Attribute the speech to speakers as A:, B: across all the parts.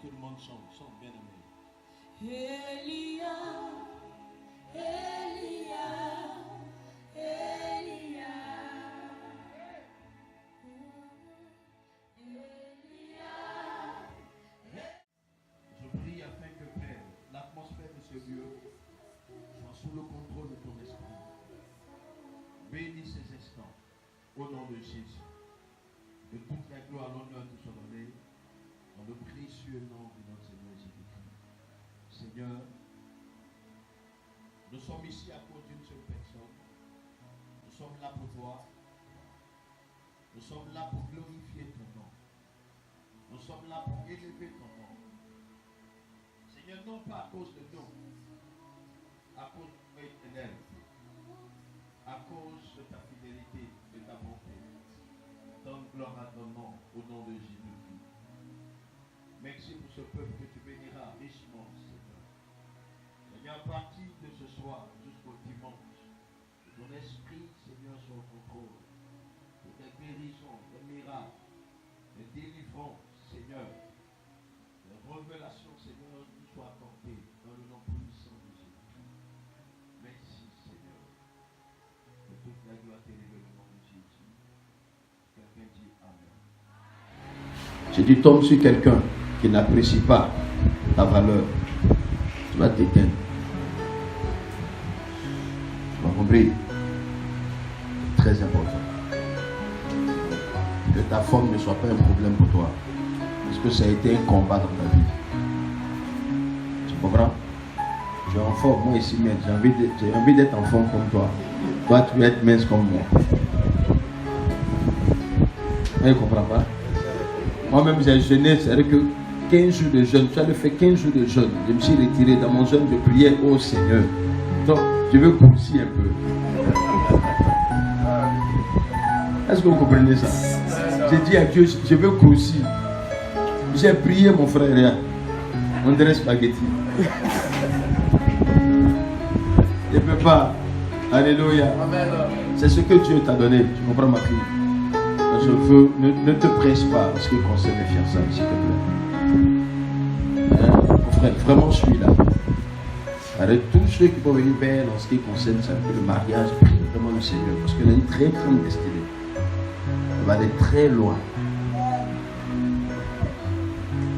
A: tout le monde chante, chante bien aimé.
B: Elia, Elia, Elia, Elia.
A: Je prie afin que Père, l'atmosphère de ce lieu soit sous le contrôle de ton esprit. Bénis ces instants au nom de Jésus. Que toute la gloire, l'honneur te soit donné dans le précieux nom de notre Seigneur Jésus-Christ. Seigneur, nous sommes ici à cause d'une seule personne. Nous sommes là pour toi. Nous sommes là pour glorifier ton nom. Nous sommes là pour élever ton nom. Seigneur, non pas à cause de nous, à cause de ton éternel, à cause de ta fidélité, de ta bonté. Donne gloire à ton nom, au nom de Jésus-Christ. Merci pour ce peuple que tu béniras richement, Seigneur. Seigneur, à partir de ce soir jusqu'au dimanche, que ton esprit, Seigneur, soit au contrôle. Pour des guérisons, des miracles, des délivrances, Seigneur, des révélations, Seigneur, nous soient accordées dans le nom puissant de Jésus. Merci, Seigneur. Que toute la gloire t'élève au nom de Jésus. Quelqu'un dit Amen.
C: Si tu tombes sur quelqu'un qui n'apprécie pas ta valeur, tu vas t'éteindre. Tu m'as compris? Très important. Que ta forme ne soit pas un problème pour toi. Parce que ça a été un combat dans ta vie. Tu comprends? Tu es en forme, moi ici, mais j'ai envie d'être en forme comme toi. Toi, tu veux être mince comme moi. Tu ne comprends pas? Moi-même, j'ai jeûné, c'est-à-dire que 15 jours de jeûne, tu as fait 15 jours de jeûne. Je me suis retiré dans mon jeûne de prière au Seigneur. Donc, je veux grossir un peu. Est-ce que vous comprenez ça? J'ai dit à Dieu, je veux grossir. J'ai prié mon frère, on dirait spaghetti. Je ne peux pas. Alléluia. C'est ce que Dieu t'a donné. Tu comprends ma fille? Je veux, ne te presse pas en ce qui concerne les fiançailles, s'il te plaît. Mon frère, vraiment, je suis là. Avec tous ceux qui peuvent venir vers en ce qui concerne le mariage, prie vraiment le Seigneur, parce qu'il a une très grande destinée. Il va aller très loin.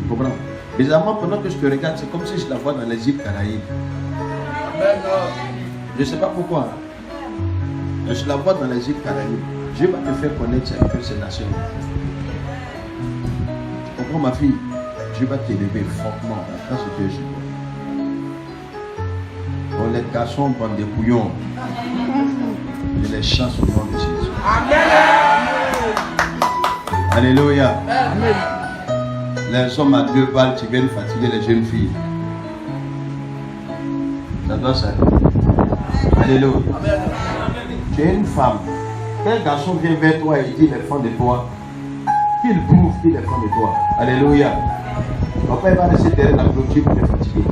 C: Tu comprends? Bizarrement, pendant que je te regarde, c'est comme si je la vois dans les îles Caraïbes. Je ne sais pas pourquoi. Mais je la vois dans les îles Caraïbes. Dieu va te faire connaître ces nations. Tu comprends ma fille? Dieu va t'élever fortement. Grâce à Dieu, je vois. Oh, les garçons prennent des bouillons. Je les chasse au nom de Jésus. Amen. Alléluia. Amen. Les hommes à 2 balles qui viennent fatiguer les jeunes filles. Ça doit s'arrêter. Alléluia. Amen. Tu es une femme. Quel garçon vient vers toi et dit les fond de toi, qu'il prouve qu'il est fond de toi. Alléluia. Papa, il va laisser derrière la clôture pour te fatiguer.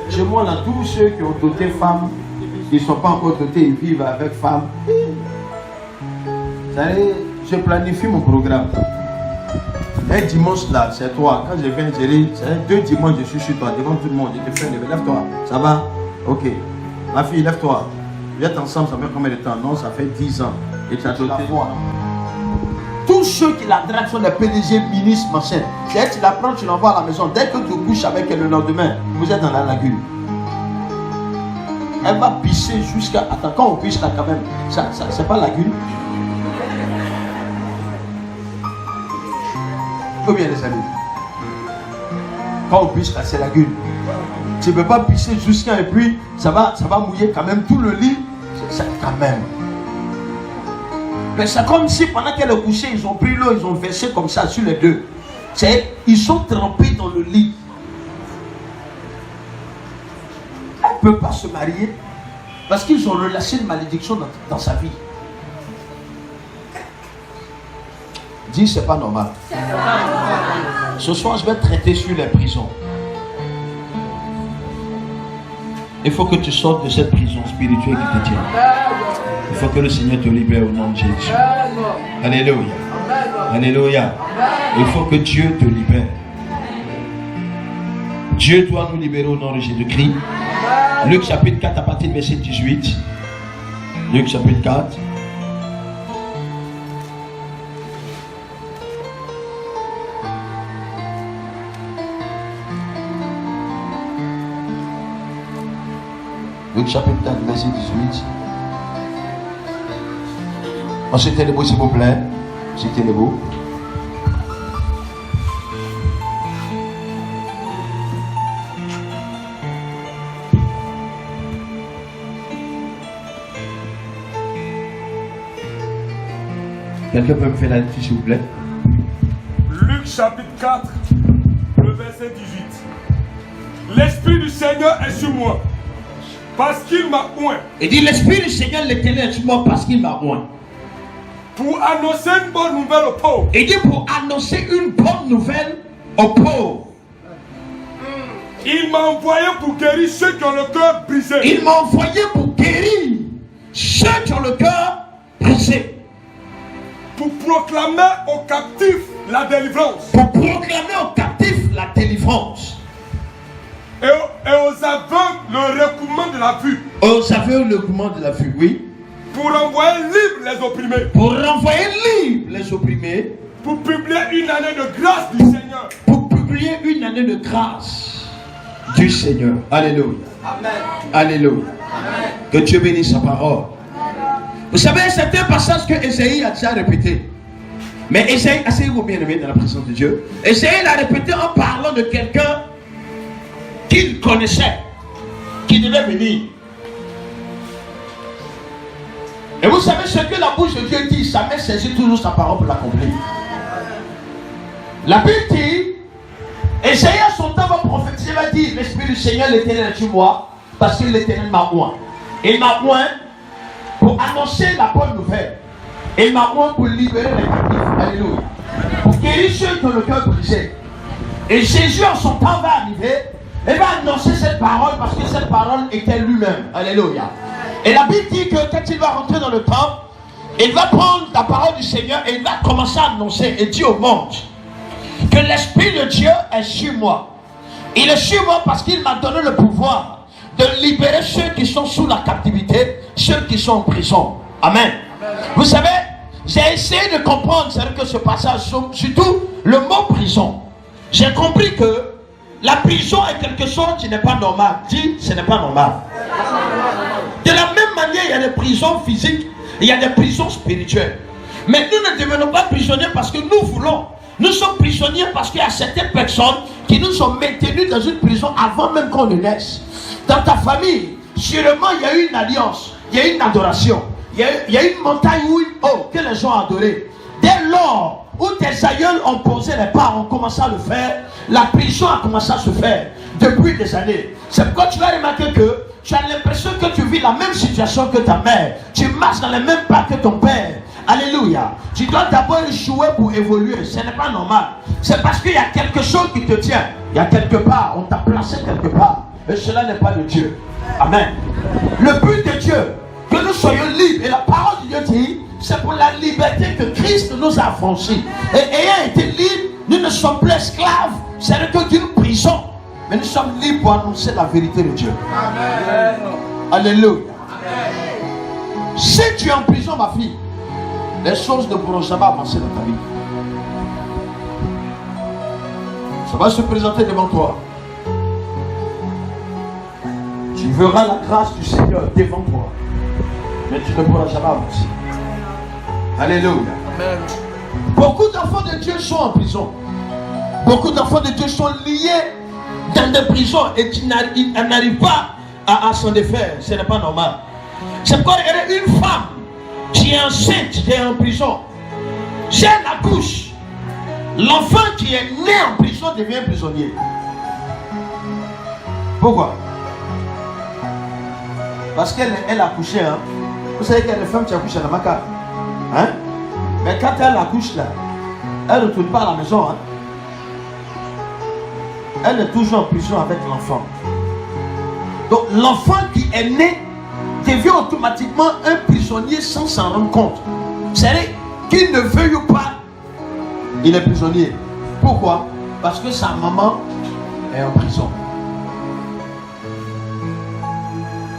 C: Chez moi, là, tous ceux qui ont doté femmes, ils ne sont pas encore dotés, ils vivent avec femmes. Vous savez, je planifie mon programme. Un dimanche là, c'est toi. Quand je viens gérer, c'est 2 dimanches, je suis sur toi, devant tout le monde. Je te fais lever. Lève-toi. Ça va? Ok. Ma fille, lève-toi. Vous êtes ensemble, ça fait combien de temps? Non, ça fait 10 ans. Et tu as doté. Tous ceux qui la draguent sont des PDG, ministres, machin. Dès que tu la prends, tu l'envoies à la maison. Dès que tu couches avec elle le lendemain, vous êtes dans la lagune. Elle va pisser jusqu'à... Attends, quand on pisse là quand même, ça c'est pas lagune. Combien les amis? Quand on pisse là, c'est lagune. Tu ne peux pas pisser jusqu'à... Et puis, ça va mouiller quand même tout le lit. C'est quand même. Mais c'est comme si pendant qu'elle est couchée, ils ont pris l'eau, ils ont versé comme ça sur les deux. Ils sont trempés dans le lit. Elle ne peut pas se marier parce qu'ils ont relâché une malédiction dans sa vie. Dis, c'est pas normal. Ce soir, je vais traiter sur les prisons. Il faut que tu sortes de cette prison spirituelle qui te tient. Il faut que le Seigneur te libère au nom de Jésus. Alléluia. Alléluia.
A: Il faut que Dieu te libère. Dieu doit nous libérer au nom de Jésus-Christ. Luc chapitre 4 à partir du verset 18. Luc chapitre 4. Luc chapitre 4 verset 18. Ensuite, les mots s'il vous plaît. Citez les mots. Quelqu'un peut me faire la lecture s'il vous plaît?
D: Luc chapitre 4, le verset 18. L'Esprit du Seigneur est sur moi, parce qu'il m'a oint.
A: Il dit l'Esprit du Seigneur l'Éternel est sur moi parce qu'il m'a oint.
D: Pour annoncer une bonne nouvelle aux pauvres.
A: Il dit pour annoncer une bonne nouvelle aux pauvres.
D: Il m'a envoyé pour guérir ceux qui ont le cœur brisé.
A: Il m'a envoyé pour guérir ceux qui ont le cœur brisé.
D: Pour proclamer aux captifs la délivrance.
A: Pour proclamer aux captifs la délivrance.
D: Et aux aveugles le recouvrement de la vue.
A: Aux aveugles le recouvrement de la vue, oui.
D: Pour envoyer libre les opprimés.
A: Pour renvoyer libre les opprimés.
D: Pour publier une année de grâce du Seigneur.
A: Pour publier une année de grâce du Seigneur. Alléluia.
D: Amen.
A: Alléluia.
D: Amen.
A: Que Dieu bénisse sa parole. Vous savez, c'est un passage que Ésaïe a déjà répété. Mais Ésaïe, asseyez-vous bien aimé dans la présence de Dieu. Ésaïe l'a répété en parlant de quelqu'un qu'il connaissait, qui devait venir. Et vous savez ce que la bouche de Dieu dit, sa main saisit toujours sa parole pour l'accomplir. La Bible dit, Ésaïe à son temps va prophétiser, va dire, l'Esprit du Seigneur l'Éternel est sur moi, parce que l'Éternel m'a oint. Il m'a oint pour annoncer la bonne nouvelle. Il m'a oint pour libérer les captifs. Alléluia. Pour guérir ceux qui ont le cœur brisé. Et Jésus en son temps va arriver et va annoncer cette parole parce que cette parole était lui-même. Alléluia. Et la Bible dit que quand il va rentrer dans le temple, il va prendre la parole du Seigneur et il va commencer à annoncer et dire au monde que l'Esprit de Dieu est sur moi. Il est sur moi parce qu'il m'a donné le pouvoir de libérer ceux qui sont sous la captivité, ceux qui sont en prison. Amen. Vous savez, j'ai essayé de comprendre que ce passage, surtout le mot prison. J'ai compris que la prison est quelque chose qui n'est pas normal. Dis, ce n'est pas normal. De la même manière, il y a des prisons physiques, il y a des prisons spirituelles. Mais nous ne devenons pas prisonniers parce que nous voulons. Nous sommes prisonniers parce qu'il y a certaines personnes qui nous ont maintenus dans une prison avant même qu'on ne naisse. Dans ta famille, sûrement il y a eu une alliance, il y a eu une adoration, il y a eu une montagne où que les gens ont adoré. Dès lors où tes aïeuls ont posé les pas, ont commencé à le faire, la prison a commencé à se faire depuis des années. C'est pourquoi tu vas remarquer que tu as l'impression que tu vis la même situation que ta mère. Tu marches dans les mêmes pas que ton père. Alléluia. Tu dois d'abord échouer pour évoluer. Ce n'est pas normal. C'est parce qu'il y a quelque chose qui te tient. Il y a quelque part, on t'a placé quelque part. Et cela n'est pas de Dieu. Amen. Le but de Dieu, que nous soyons libres. Et la parole de Dieu dit, c'est pour la liberté que Christ nous a affranchis. Et ayant été libres, nous ne sommes plus esclaves. C'est que d'une prison. Mais nous sommes libres pour annoncer la vérité de Dieu. Amen. Alléluia. Amen. Si tu es en prison, ma fille, les choses ne pourront jamais avancer dans ta vie. Ça va se présenter devant toi. Tu verras la grâce du Seigneur devant toi. Mais tu ne pourras jamais avancer. Alléluia. Amen. Beaucoup d'enfants de Dieu sont en prison. Beaucoup d'enfants de Dieu sont liés dans des prisons et qui n'arrivent pas à s'en défaire. Ce n'est pas normal. C'est pourquoi il y a une femme qui est enceinte, qui est en prison. Si elle accouche, l'enfant qui est né en prison devient prisonnier. Pourquoi? Parce qu'elle a accouché. Hein? Vous savez qu'il y a des femmes qui accouchent à la maca. Hein? Mais quand elle accouche là, elle ne retourne pas à la maison. Hein? Elle est toujours en prison avec l'enfant. Donc l'enfant qui est né devient automatiquement un prisonnier sans s'en rendre compte. C'est-à-dire qu'il ne veuille pas, il est prisonnier.
C: Pourquoi? Parce que sa maman est en prison.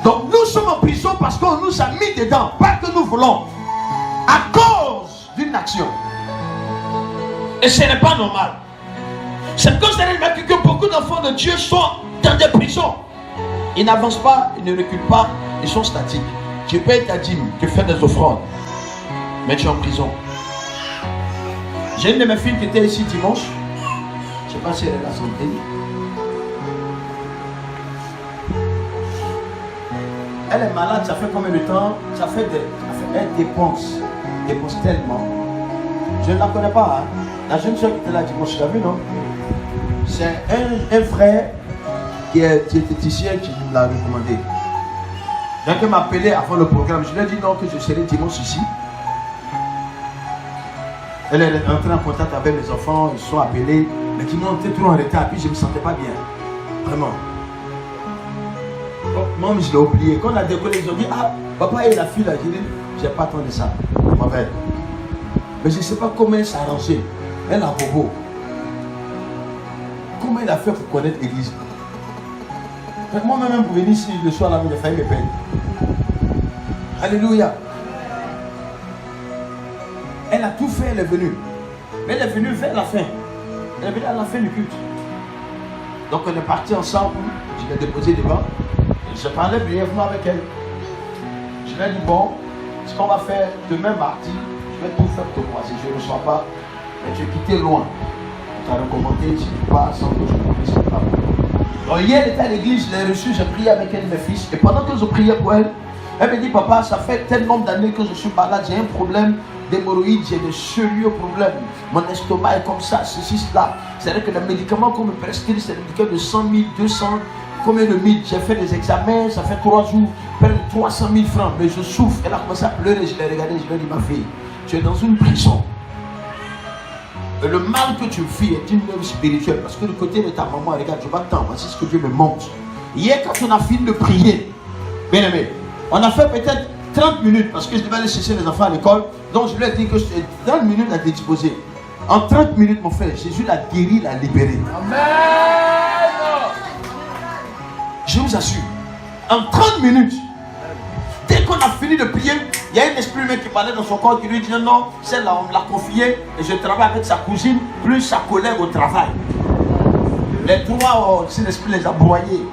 C: Donc nous sommes en prison parce qu'on nous a mis dedans, pas que nous voulons, à cause d'une action. Et ce n'est pas normal. C'est comme ça que beaucoup d'enfants de Dieu sont dans des prisons. Ils n'avancent pas, ils ne reculent pas, ils sont statiques. Tu payes ta dîme, tu fais des offrandes, mais tu es en prison. J'ai une de mes filles qui était ici dimanche. Je ne sais pas si elle est la santé. Elle est malade, ça fait combien de temps? Elle dépense tellement. Je ne la connais pas. Hein? La jeune soeur qui était là dimanche, tu l'as vu, non? C'est un frère qui était ici et qui nous l'a recommandé. Donc elle m'a appelé avant le programme. Je lui ai dit non, que je serai dimanche ici. Elle est entrée en contact avec mes enfants, ils sont appelés. Mais qui m'ont été trop en retard, puis je ne me sentais pas bien. Vraiment. Moi, je l'ai oublié. Quand on a décollé, ils ont dit, ah, papa et la fille, là, j'ai dit, j'ai pas attendu ça. Mais je ne sais pas comment elle s'est arrangée. Elle a bobo. Comment elle a fait pour connaître l'église? Moi-même, pour venir ici le soir, là, il a failli me perdre. Alléluia. Elle a tout fait, elle est venue. Mais elle est venue vers la fin. Elle est venue à la fin du culte. Donc on est partis ensemble. Je l'ai déposé devant. Je parlais brièvement avec elle. Je lui ai dit, bon, ce qu'on va faire demain mardi, je vais tout faire pour toi. Si je ne reçois pas, mais tu es quitté loin. Tu as recommandé, si tu pars sans que je ne puisse pas. Donc hier, elle était à l'église, je l'ai reçue, j'ai prié avec elle, mes fils. Et pendant que je priais pour elle, elle me dit, papa, ça fait tel nombre d'années que je suis malade, j'ai un problème d'hémorroïdes, j'ai de sérieux problèmes. Mon estomac est comme ça, ceci, cela. C'est-à-dire que les médicaments qu'on me prescrit, c'est des médicaments de 100 000, 200, combien de 1000. J'ai fait des examens, ça fait 3 jours, près de 300 000 francs. Mais je souffre. Elle a commencé à pleurer, je l'ai regardé, je lui ai dit, ma fille, tu es dans une prison. Et le mal que tu fais est une œuvre spirituelle. Parce que du côté de ta maman, regarde, je vais attendre, voici ce que Dieu me montre. Hier, quand on a fini de prier, bien aimé, on a fait peut-être 30 minutes, parce que je devais aller chercher les enfants à l'école. Donc je lui ai dit que j'ai 30 minutes à te disposer. En 30 minutes, mon frère, Jésus l'a guéri, l'a libéré. Amen. Je vous assure, en 30 minutes, dès qu'on a fini de prier, il y a un esprit humain qui parlait dans son corps qui lui dit non, celle-là, on me l'a confiée et je travaille avec sa cousine, plus sa collègue au travail. Les trois, cet esprit les a broyés.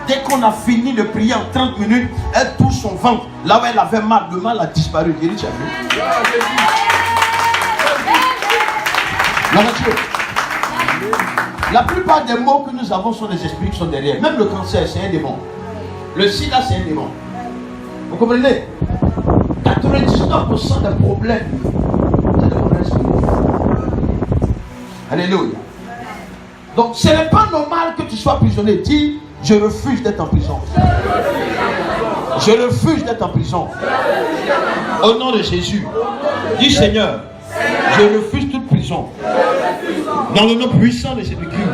C: Dès qu'on a fini de prier en 30 minutes, elle touche son ventre. Là où elle avait mal, le mal a disparu. Tu as vu? La plupart des mots que nous avons sont des esprits qui sont derrière. Même le cancer, c'est un démon. Le sida, c'est un démon. Vous comprenez? 99% des problèmes, c'est des problèmes spirituels. Alléluia. Donc, ce n'est pas normal que tu sois prisonnier. Dis, je refuse d'être en prison. Je refuse d'être en prison. Au nom de Jésus. Dis, Seigneur, je refuse toute prison. Dans le nom puissant de Jésus-Christ.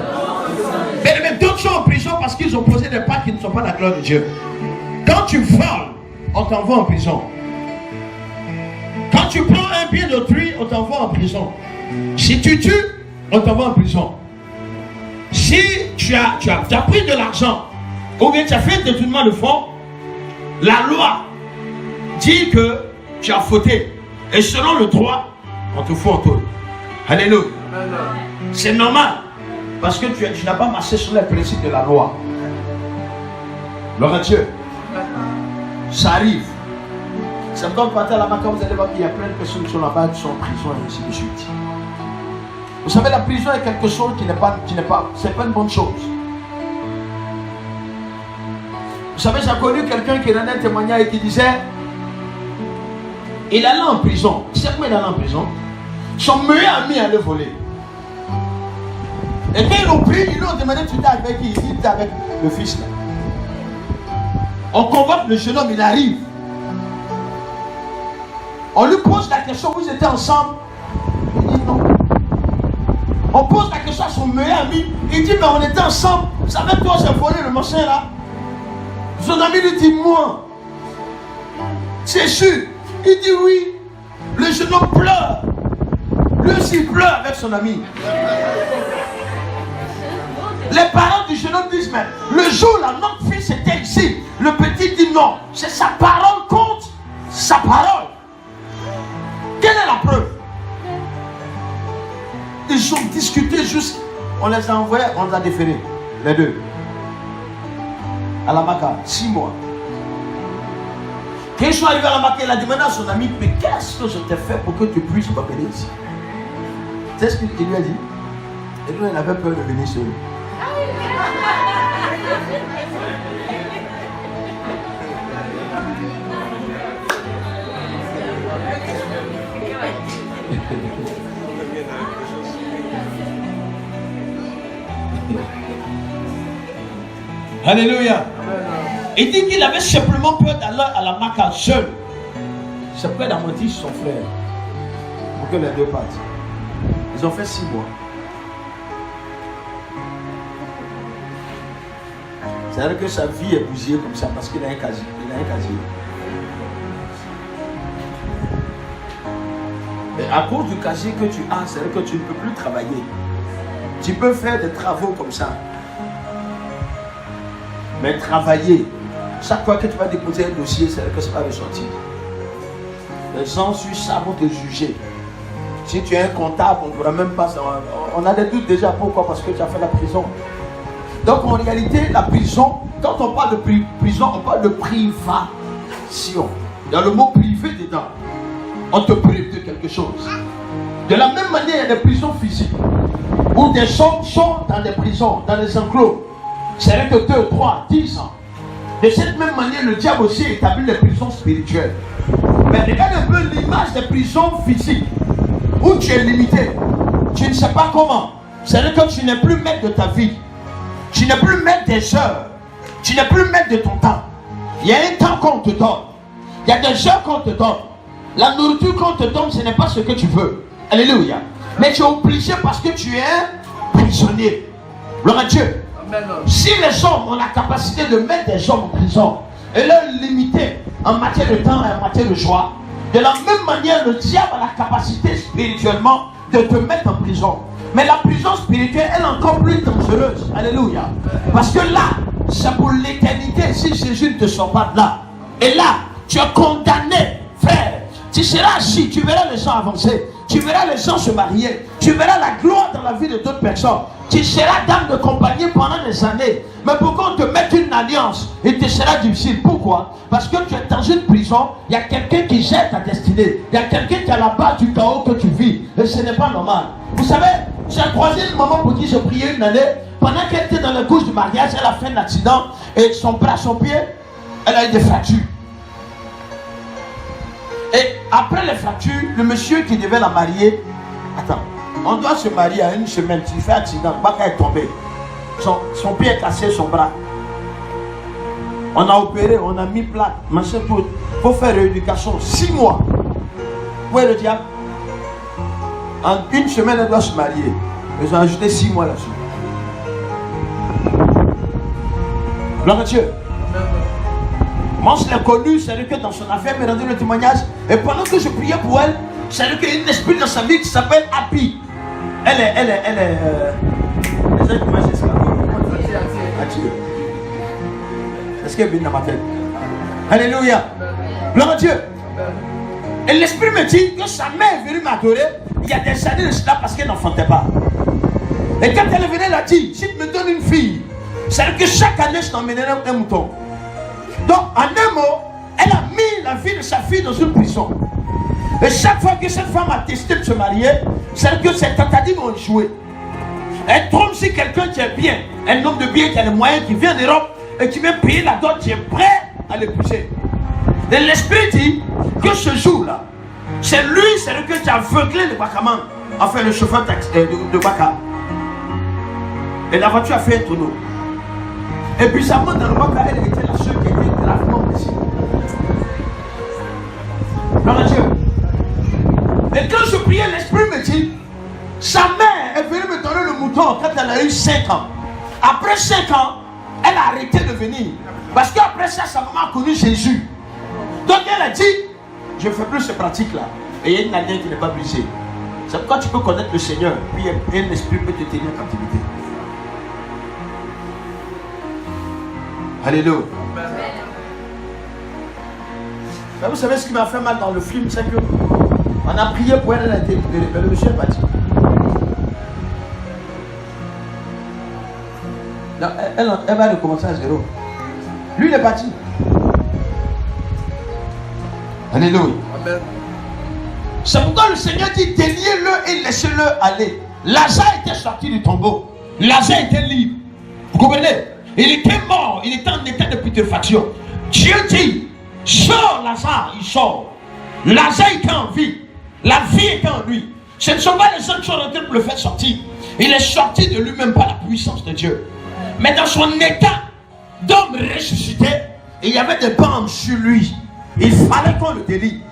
C: Mais d'autres sont en prison parce qu'ils ont posé des pas qui ne sont pas la gloire de Dieu. Quand tu voles, on t'envoie en prison. Quand tu prends un bien d'autrui, on t'envoie en prison. Si tu tues, on t'envoie en prison. Si tu as pris de l'argent, ou bien tu as fait détournement de fonds, la loi dit que tu as fauté. Et selon le droit, on te fout en taule. Alléluia. C'est normal. Parce que tu n'as pas marché sur les principes de la loi. Gloire à Dieu. Ça arrive. Ça me donne pas là-bas quand vous allez voir qu'il y a plein de personnes qui sont là-bas, qui sont en prison et ainsi de suite. Vous savez, la prison est quelque chose c'est pas une bonne chose. Vous savez, j'ai connu quelqu'un qui donnait un témoignage et qui disait, il allait en prison. Tu sais comment il allait en prison? Son meilleur ami allait voler. Et quand ils l'ont pris, ils lui ont demandé, tu étais avec qui? Il était avec le fils là. On convoque le jeune homme, il arrive. On lui pose la question, vous étiez ensemble? Il dit non. On pose la question à son meilleur ami, il dit, mais on était ensemble. Vous savez, toi, j'ai volé le machin là. Son ami lui dit, moi. C'est sûr. Il dit oui. Le jeune homme pleure. Lui aussi il pleure avec son ami. Les parents du jeune homme disent, mais le jour là, notre fils était ici. Le petit dit non, c'est sa parole contre sa parole. Quelle est la preuve? Ils ont discuté juste, on les a envoyés, on les a déférés, les deux. À la Maca, 6 mois. Quand ils sont arrivés à la Maca, il a demandé à son ami, mais qu'est-ce que je t'ai fait pour que tu puisses m'appeler ici? C'est ce qu'il lui a dit. Et lui, il avait peur de venir seul. Alléluia. Il dit qu'il avait simplement peur d'aller à la Maca seul. C'est près d'amener son frère pour que les deux partent. Ils ont fait 6 mois. C'est-à-dire que sa vie est bousillée comme ça parce qu'il a un casier. Il a un casier. Et à cause du casier que tu as, c'est-à-dire que tu ne peux plus travailler. Tu peux faire des travaux comme ça. Mais travailler, chaque fois que tu vas déposer un dossier, c'est-à-dire que ça va ressortir. Les gens sur ça vont te juger. Si tu es un comptable, on ne pourra même pas savoir. On a des doutes déjà. Pourquoi? Parce que tu as fait la prison. Donc en réalité, la prison, quand on parle de prison, on parle de privation. Il y a le mot privé dedans. On te prive de quelque chose. De la même manière, il y a des prisons physiques. Où des gens sont dans des prisons, dans des enclos. C'est-à-dire que 2, 3, 10 ans. De cette même manière, le diable aussi établit les prisons spirituelles. Mais regarde un peu l'image des prisons physiques. Où tu es limité. Tu ne sais pas comment. C'est-à-dire que tu n'es plus maître de ta vie. Tu n'es plus maître des heures. Tu n'es plus maître de ton temps. Il y a un temps qu'on te donne. Il y a des heures qu'on te donne. La nourriture qu'on te donne, ce n'est pas ce que tu veux. Alléluia. Mais tu es obligé parce que tu es un prisonnier. Gloire à Dieu. Si les hommes ont la capacité de mettre des hommes en prison et leur limiter en matière de temps et en matière de joie, de la même manière, le diable a la capacité spirituellement de te mettre en prison. Mais la prison spirituelle, elle est encore plus dangereuse. Alléluia. Parce que là, c'est pour l'éternité si Jésus ne te sort pas de là. Et là, tu es condamné, frère. Tu seras assis, tu verras les gens avancer. Tu verras les gens se marier. Tu verras la gloire dans la vie de d'autres personnes. Tu seras dame de compagnie pendant des années. Mais pourquoi on te met une alliance? Il te sera difficile. Pourquoi? Parce que tu es dans une prison. Il y a quelqu'un qui gère ta destinée. Il y a quelqu'un qui est à la base du chaos que tu vis. Et ce n'est pas normal. Vous savez, j'ai croisé une maman pour qui je priais une année. Pendant qu'elle était dans la couche du mariage, elle a fait un accident. Et son bras, son pied, elle a eu des fractures. Et après les fractures, le monsieur qui devait la marier, attends, on doit se marier à une semaine, tu fais accident, Baka est tombé. Son pied est cassé, son bras. On a opéré, on a mis plaque, machin tout. Il faut faire rééducation, 6 mois. Où est le diable? En une semaine, elle doit se marier. Ils ont ajouté 6 mois là-dessus. Gloire à Dieu. Moi, je l'ai connue, c'est-à-dire que dans son affaire, elle m'a rendu le témoignage. Et pendant que je priais pour elle, c'est-à-dire qu'il y a un esprit dans sa vie qui s'appelle Happy. Elle est est-ce qu'elle vient dans ma tête? Alléluia. Gloire à Dieu. Et l'esprit me dit que sa mère est venue m'adorer il y a des années de cela parce qu'elle n'enfantait pas. Et quand elle est venue, elle a dit, si tu me donnes une fille, c'est-à-dire que chaque année, je t'emmènerai un mouton. Donc, en un mot, elle a mis la vie de sa fille dans une prison. Et chaque fois que cette femme a testé de se marier, c'est que ses tentatives ont échoué. Elle tombe sur quelqu'un qui est bien, un homme de bien qui a les moyens, qui vient d'Europe et qui vient payer la dot, qui est prêt à l'épouser. Et l'esprit dit que ce jour-là, c'est lui, c'est lui qui a aveuglé le Bakaman, enfin le chauffeur de Baka. Et la voiture a fait un tonneau. Et puis ça monte dans le Baka, elle était la seule qui était gravement blessée. Gloire à Dieu. Et quand je priais, l'esprit me dit, sa mère est venue me donner le mouton quand elle a eu 5 ans. Après 5 ans, elle a arrêté de venir. Parce qu'après ça, sa maman a connu Jésus. Donc elle a dit, je ne fais plus ces pratiques-là. Et il y a une alliance qui n'est pas brisée. C'est pourquoi tu peux connaître le Seigneur, puis un esprit peut te tenir en captivité. Alléluia. Mais vous savez ce qui m'a fait mal dans le film, c'est que on a prié pour elle, elle a été libérée, mais le monsieur est parti. Non, elle va recommencer à zéro. Lui, il est parti. Alléluia. Amen. C'est pourquoi le Seigneur dit déliez-le et laissez-le aller. Lazare était sorti du tombeau. Lazare était libre. Vous comprenez? Il était mort. Il était en état de putréfaction. Dieu dit sors Lazare, il sort. Lazare était en vie. La vie était en lui. Ce ne sont pas les gens qui sont rentrés pour le faire sortir. Il est sorti de lui-même par la puissance de Dieu. Mais dans son état d'homme ressuscité, il y avait des bandes sur lui. Il fallait qu'on le délie.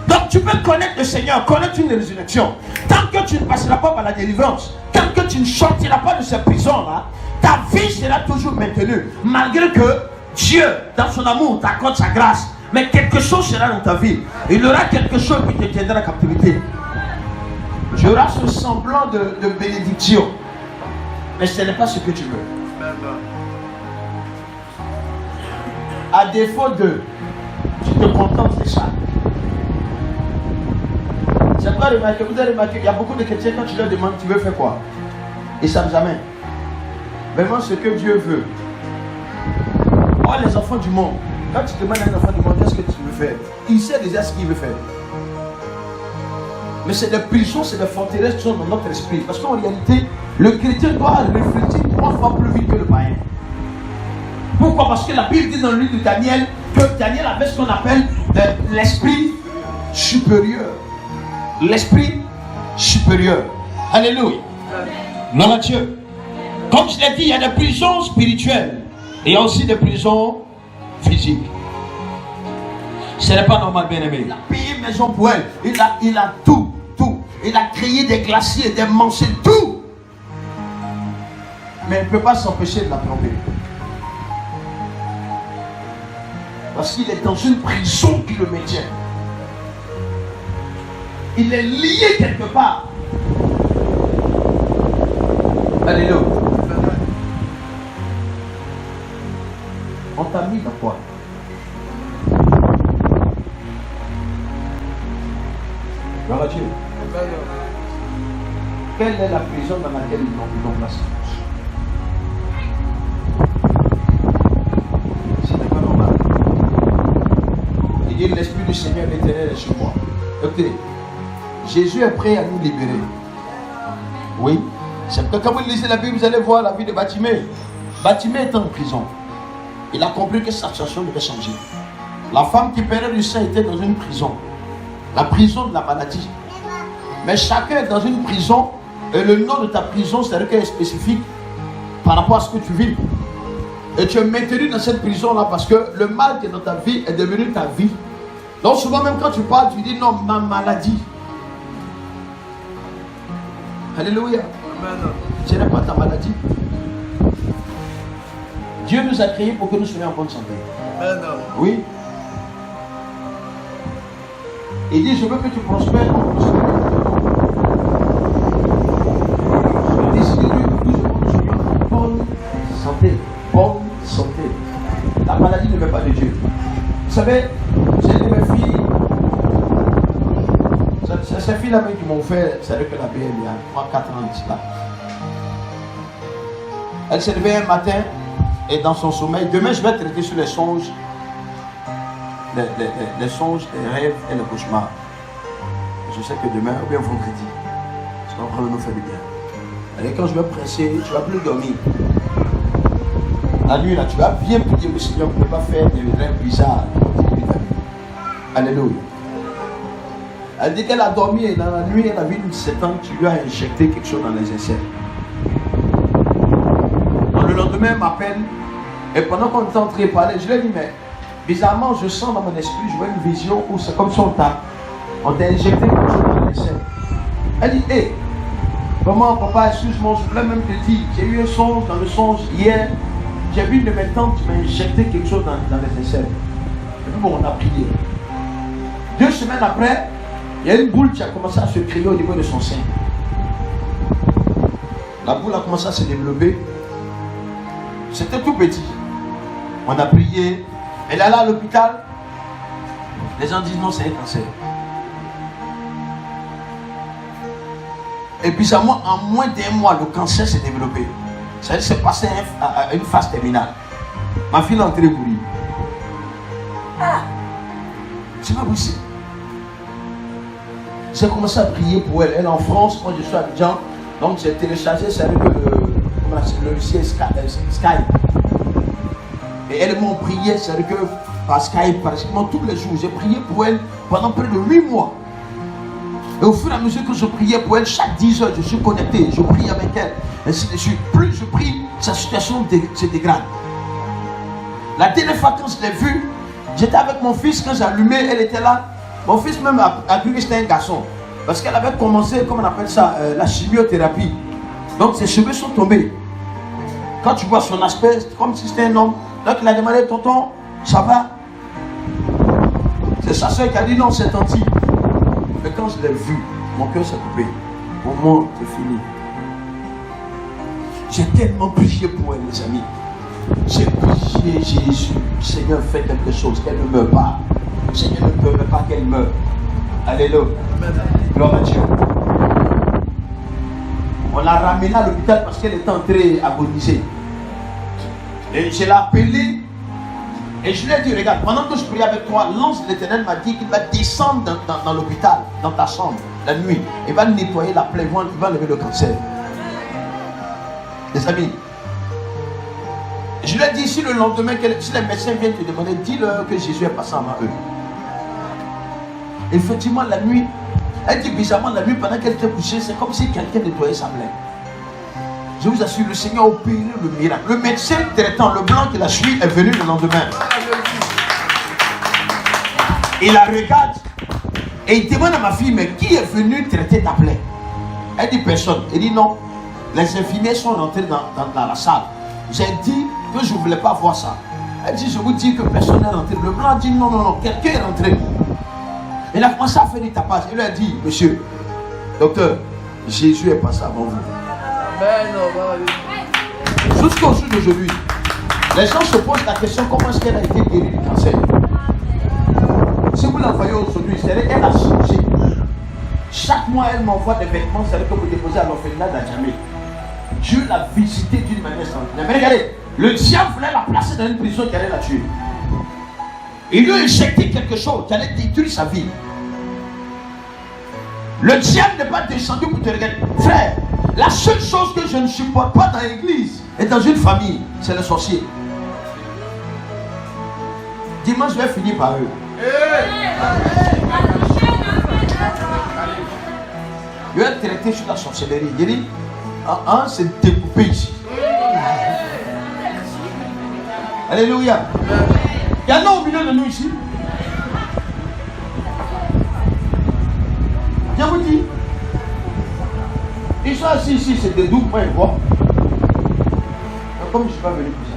C: Donc tu peux connaître le Seigneur, connaître une résurrection. Tant que tu ne passeras pas par la délivrance, tant que tu ne sortiras pas de ces prisons-là, ta vie sera toujours maintenue. Malgré que Dieu, dans son amour, t'accorde sa grâce. Mais quelque chose sera dans ta vie. Il y aura quelque chose qui te tiendra en captivité. Il y aura ce semblant de bénédiction. Mais ce n'est pas ce que tu veux. À défaut de, tu te contentes de ça. C'est pas remarqué, vous avez remarqué, il y a beaucoup de chrétiens, quand tu leur demandes, tu veux faire quoi? Ils ne savent jamais. Vraiment ce que Dieu veut. Oh, les enfants du monde. Quand tu demandes à un enfant du monde, qu'est-ce que tu veux faire? Il sait déjà ce qu'il veut faire. Mais c'est des prisons, c'est des forteresses qui sont dans notre esprit. Parce qu'en réalité, le chrétien doit réfléchir 3 fois plus vite que le païen. Pourquoi? Parce que la Bible dit dans le livre de Daniel que Daniel avait ce qu'on appelle l'esprit supérieur. L'esprit supérieur. Alléluia. Gloire à Dieu. Comme je l'ai dit, il y a des prisons spirituelles. Et il y a aussi des prisons physiques. Ce n'est pas normal, bien aimé. Il a payé maison pour elle. Il a tout. Il a créé des glaciers, des mancés, tout. Mais elle ne peut pas s'empêcher de la tromper. Parce qu'il est dans une prison qui le maintient. Il est lié quelque part. Alléluia. On t'a mis dans quoi? Gloire à Dieu. Quelle est la prison dans laquelle ils l'ont placé? Ce n'est pas normal. Il dit l'Esprit du Seigneur l'Éternel est sur moi. Écoutez, Jésus est prêt à nous libérer. Oui. C'est que quand vous lisez la Bible, vous allez voir la vie de Bartimée. Bartimée était en prison. Il a compris que sa situation devait changer. La femme qui perdait du sein était dans une prison. La prison de la maladie. Mais chacun est dans une prison. Et le nom de ta prison, c'est-à-dire qu'elle est spécifique par rapport à ce que tu vis. Et tu es maintenu dans cette prison-là parce que le mal qui est dans ta vie est devenu ta vie. Donc souvent même quand tu parles, tu dis non, ma maladie. Alléluia. Ce n'est pas ta maladie. Dieu nous a créés pour que nous soyons en bonne santé. Oui. Il dit, je veux que tu prospères en prospérité. Je décide que nous soyons en bonne santé. Bonne santé. La maladie ne vient pas de Dieu. Vous savez, j'ai dit mes filles, ces filles-là qui m'ont fait, c'est-à-dire que la BM il y a 3-4 ans de cela. Elle s'est levée un matin et dans son sommeil, demain je vais traiter sur les songes, les songes, les rêves et les cauchemars. Je sais que demain, ou bien vendredi, ça va vraiment nous faire du bien. Et quand je vais presser, tu ne vas plus dormir. La nuit là, tu vas bien prier le Seigneur pour ne pas faire des rêves bizarres. Alléluia. Elle dit qu'elle a dormi et dans la nuit, elle a vu une 7 ans, tu lui as injecté quelque chose dans les aisselles. Donc le lendemain, elle m'appelle et pendant qu'on était en train de parler, je lui ai dit, mais bizarrement, je sens dans mon esprit, je vois une vision où c'est comme si on t'a injecté quelque chose dans les aisselles. Elle dit, hé, hey, comment papa, excuse-moi, je voulais même te dire, j'ai eu un songe, dans le songe hier, j'ai vu une de mes tantes qui m'a injecté quelque chose dans les aisselles. Et puis bon, on a prié. 2 semaines après, Il y a une boule qui a commencé à se créer au niveau de son sein. La boule a commencé à se développer. C'était tout petit. On a prié. Elle est allée à l'hôpital. Les gens disent non, c'est un cancer. Et puis en moins d'un mois, le cancer s'est développé. Ça s'est passé à une phase terminale. Ma fille est entrée pour lui. C'est pas possible. J'ai commencé à prier pour elle. Elle est en France, moi je suis à Abidjan. Donc j'ai téléchargé le logiciel Skype. Et elles m'ont prié, c'est-à-dire que par Skype, pratiquement tous les jours, j'ai prié pour elle pendant près de 8 mois. Et au fur et à mesure que je priais pour elle, chaque 10 heures, je suis connecté, je prie avec elle. Ainsi de suite. Plus je prie, sa situation se dégrade. La dernière fois quand je l'ai vue, j'étais avec mon fils, quand j'ai allumé, elle était là. Mon fils même a cru que c'était un garçon. Parce qu'elle avait commencé, comment on appelle ça, la chimiothérapie. Donc ses cheveux sont tombés. Quand tu vois son aspect, c'est comme si c'était un homme. Donc il a demandé, tonton, ça va? C'est sa soeur qui a dit non, c'est tanti. Mais quand je l'ai vu, mon cœur s'est coupé. Pour moi, c'est fini. J'ai tellement prié pour elle, les amis. J'ai prié, Jésus, Seigneur, fais quelque chose, qu'elle ne meure pas. Seigneur, ne permet pas qu'elle meure. Alléluia. Gloire à Dieu. On l'a ramenée à l'hôpital parce qu'elle était en train d'agoniser. Et je l'ai appelée. Et je lui ai dit, regarde, pendant que je priais avec toi, l'ange de l'Éternel m'a dit qu'il va descendre dans l'hôpital, dans ta chambre, la nuit. Il va nettoyer la plaie, il va lever le cancer. Les amis, je lui ai dit, si le lendemain, si les médecins viennent te demander, dis-leur que Jésus est passé avant eux. Effectivement, la nuit, elle dit bizarrement, la nuit, pendant qu'elle était couchée, c'est comme si quelqu'un nettoyait sa plaie. Je vous assure, le Seigneur a opéré le miracle. Le médecin traitant, le blanc qui la suit, est venu le lendemain. Il la regarde et il demande à ma fille, mais qui est venu traiter ta plaie? Elle dit personne. Il dit non. Les infirmiers sont rentrés dans la salle. J'ai dit que je ne voulais pas voir ça. Elle dit, je vous dis que personne n'est rentré. Le blanc dit non, non, non, quelqu'un est rentré. Il a commencé à faire des tapages. Il lui a dit, monsieur, docteur, Jésus est passé avant vous. Jusqu'au jour d'aujourd'hui, les gens se posent la question, comment est-ce qu'elle a été guérie du cancer? Si vous la voyez aujourd'hui, c'est-à-dire qu'elle a changé. Chaque mois, elle m'envoie des vêtements, c'est-à-dire que vous déposez à l'orphelinat d'Adjamé. Dieu l'a visité d'une manière extraordinaire. Mais regardez, le diable voulait la placer dans une prison qui allait la tuer. Il lui a injecté quelque chose qui allait détruire sa vie. Le diable n'est pas descendu pour te regarder. Frère, la seule chose que je ne supporte pas dans l'église et dans une famille, c'est le sorcier. Dimanche, je vais finir par eux. Je vais traiter sur la sorcellerie. Il dit, c'est découpé ici. Alléluia. Il y en a au milieu de nous ici. Je vous dis, ils sont assis ici, c'est des doux, moi ils voient. Comme je ne suis pas venu pour ça.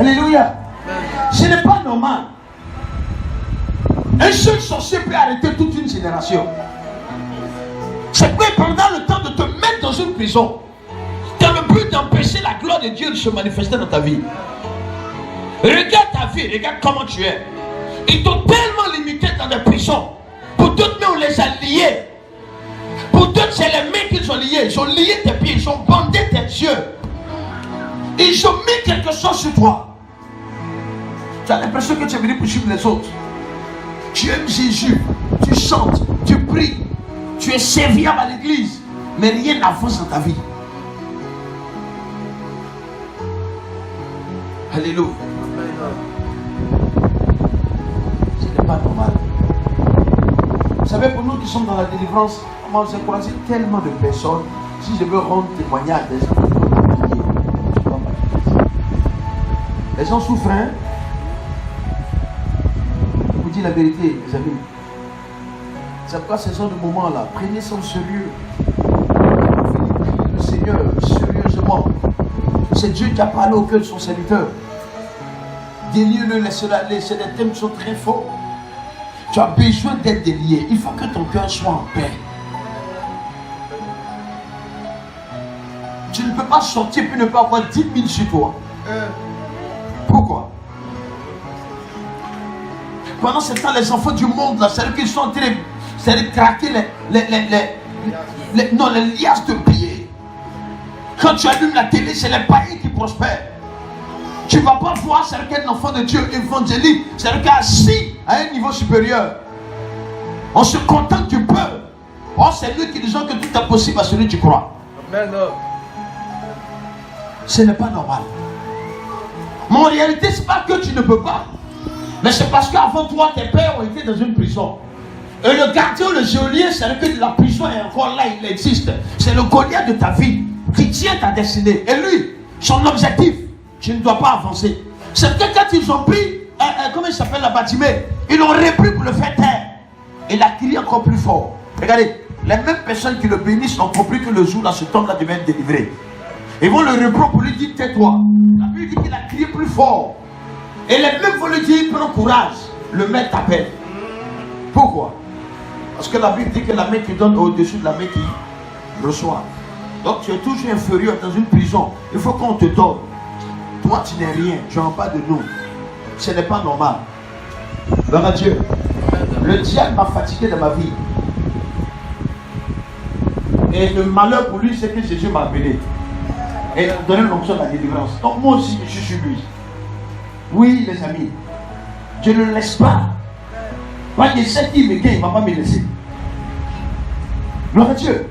C: Alléluia. Ce n'est pas normal. Un seul sorcier peut arrêter toute une génération. C'est que pendant le temps de te mettre dans une prison, dans le but d'empêcher la gloire de Dieu de se manifester dans ta vie. Regarde ta vie, regarde comment tu es. Ils t'ont tellement limité dans des prisons. Pour d'autres, on les a liés. Pour d'autres, c'est les mains qu'ils ont liés. Ils ont lié tes pieds, ils ont bandé tes yeux. Ils ont mis quelque chose sur toi. Tu as l'impression que tu es venu pour suivre les autres. Tu aimes Jésus, tu chantes, tu pries, tu es serviable à l'église, mais rien n'avance dans ta vie. Alléluia. Ce n'est pas normal. Vous savez, pour nous qui sommes dans la délivrance, moi j'ai croisé tellement de personnes. Si je veux rendre témoignage des gens, les gens souffrent, hein? Je vous dis la vérité, mes amis. C'est pourquoi ces gens de moments-là, prenez ça au sérieux. Le Seigneur, sérieusement. C'est Dieu qui a parlé au cœur de son serviteur. Délire-le, laissez-le aller. C'est des thèmes qui sont très forts. Tu as besoin d'être délié. Il faut que ton cœur soit en paix. Tu ne peux pas sortir puis ne pas avoir 10 000 sur toi. Pourquoi? Pendant ce temps, les enfants du monde, là, c'est-à-dire qu'ils sont en train de craquer les liasses de pieds. Quand tu allumes la télé, c'est les païens qui prospèrent. Tu ne vas pas voir c'est qu'un enfant de Dieu évangélique, c'est assis à un niveau supérieur. On se contente du peu. Oh, c'est lui qui dit que tout est possible à celui qui croit.
E: Amen.
C: Ce n'est pas normal. Mais en réalité, ce n'est pas que tu ne peux pas. Mais c'est parce qu'avant toi, tes pères ont été dans une prison. Et le gardien, le geôlier, c'est que la prison est encore là, il existe. C'est le Goliath de ta vie qui tient ta destinée. Et lui, son objectif, tu ne dois pas avancer. C'est que quand ils ont pris, comment il s'appelle la Batimée, ils l'ont repris pour le faire taire. Et il a crié encore plus fort. Regardez, les mêmes personnes qui le bénissent ont compris que le jour-là, cet homme-là devait être délivré. Ils vont le reprendre pour lui dire tais-toi. La Bible dit qu'il a crié plus fort. Et les mêmes vont lui dire prends courage. Le maître t'appelle. Pourquoi? Parce que la Bible dit que la main qui donne au-dessus de la main qui reçoit. Donc tu es toujours inférieur dans une prison. Il faut qu'on te donne. Toi tu n'es rien. Tu es en bas de nous. Ce n'est pas normal. Gloire à Dieu. Le diable m'a fatigué de ma vie. Et le malheur pour lui, c'est que Jésus m'a appelé. Et donné l'onction de la délivrance. Donc moi aussi, je suis lui. Oui, les amis. Je ne le laisse pas. Moi, je sais qu'il me gagne, il ne va pas me laisser. Gloire à Dieu.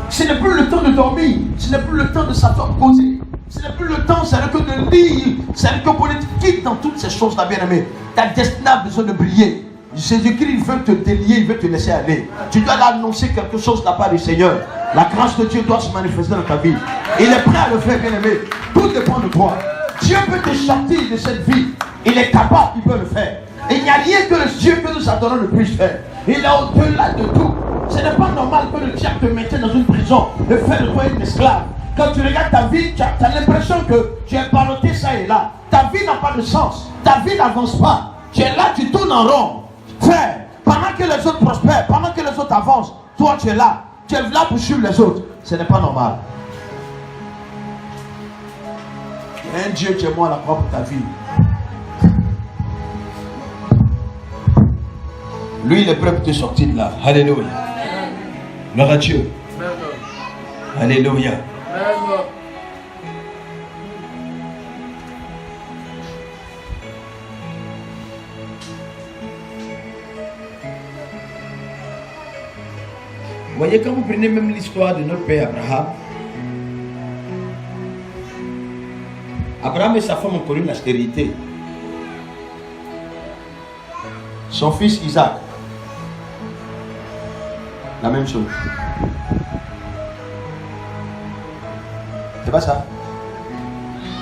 C: Ce n'est plus le temps de dormir. Ce n'est plus le temps de s'attendre poser. Ce n'est plus le temps, c'est que de lire. C'est que politique. Quitte dans toutes ces choses-là, bien aimé. Ta destinée a besoin de briller. Jésus-Christ veut te délier, il veut te laisser aller. Tu dois annoncer quelque chose de la part du Seigneur. La grâce de Dieu doit se manifester dans ta vie. Il est prêt à le faire, bien aimé. Tout dépend de toi. Dieu peut te sortir de cette vie. Il est capable, il peut le faire. Et il n'y a rien que le Dieu que nous adorons ne puisse faire. Il est au-delà de tout. Ce n'est pas normal que le diable te mette dans une prison et faire de toi un esclave. Quand tu regardes ta vie, tu as l'impression que tu es ballotté ça et là. Ta vie n'a pas de sens. Ta vie n'avance pas. Tu es là, tu tournes en rond. Frère, pendant que les autres prospèrent, pendant que les autres avancent, toi tu es là. Tu es là pour suivre les autres. Ce n'est pas normal. Il y a un Dieu qui est moi à la croix pour ta vie. Lui, il est prêt pour te sortir de là. Alléluia. Gloire à Dieu. Alléluia. Vous voyez, quand vous prenez même l'histoire de notre père Abraham, Abraham et sa femme ont connu la stérilité. Son fils Isaac, la même chose. C'est pas ça?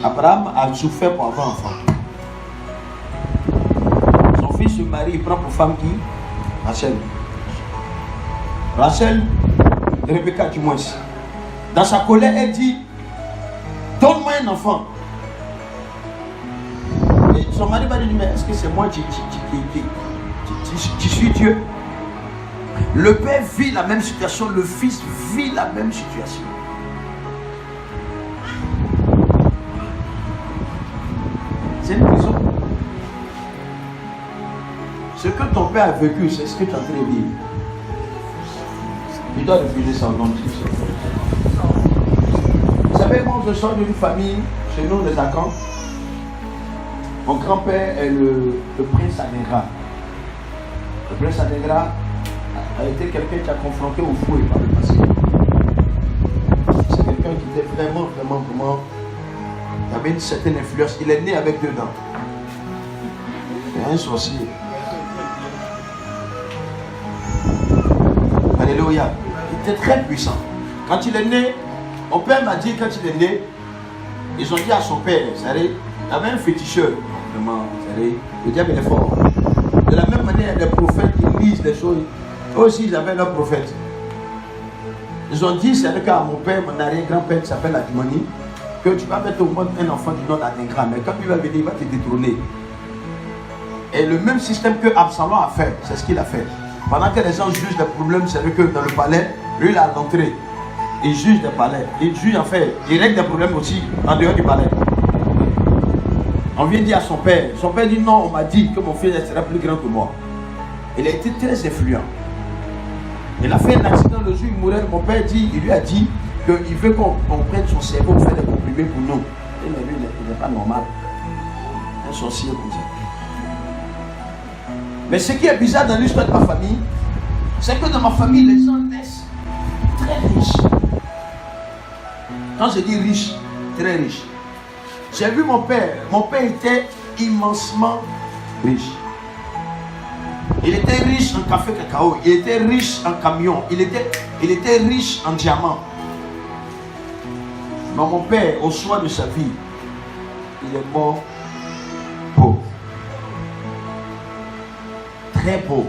C: Abraham a souffert pour avoir un enfant. Son fils se marie, il prend pour femme qui? Rachel. Rachel, Rebecca du moins. Dans sa colère, elle dit donne-moi un enfant. Et son mari va lui dire mais est-ce que c'est moi qui suis Dieu? Le père vit la même situation, le fils vit la même situation. C'est une prison. Ce que ton père a vécu, c'est ce que tu es en train de vivre. Il doit refuser ça au nom de Jésus. Vous savez, moi je sors d'une famille, chez nous les Akans. Mon grand-père est le prince Anegra. Le prince Anegra a été quelqu'un qui a confronté au fouet par le passé. C'est quelqu'un qui était vraiment, il avait une certaine influence. Il est né avec 2 dents. C'est un sorcier. Alléluia. Il était très puissant. Quand il est né, mon père m'a dit, quand il est né, ils ont dit à son père, il avait un féticheur. Le diable est fort. De la même manière, les prophètes qui lisent les choses, eux aussi ils avaient leur prophète. Ils ont dit, c'est le cas à mon père, mon arrière-grand-père qui s'appelle Adimani, que tu vas mettre au monde un enfant du nom d'Adengra, mais quand il va venir, il va te détrôner. Et le même système que Absalom a fait, c'est ce qu'il a fait. Pendant que les gens jugent les problèmes, c'est que dans le palais, lui il a l'entrée. Il juge des palais. Il juge en fait. Il règle des problèmes aussi en dehors du palais. On vient dire à son père. Son père dit non, on m'a dit que mon fils serait plus grand que moi. Il a été très influent. Il a fait un accident le jour où il mourait. Mon père dit, il lui a dit qu'il veut qu'on prenne son cerveau pour faire des comprimés pour nous. Et lui, il n'est pas normal. Un sorcier comme ça. Mais ce qui est bizarre dans l'histoire de ma famille, c'est que dans ma famille, les gens naissent très riches. Quand je dis riche, très riche. J'ai vu mon père était immensement riche. Il était riche en café cacao, il était riche en camion, il était riche en diamants. Mais mon père, au soir de sa vie, il est mort pauvre. Très pauvre.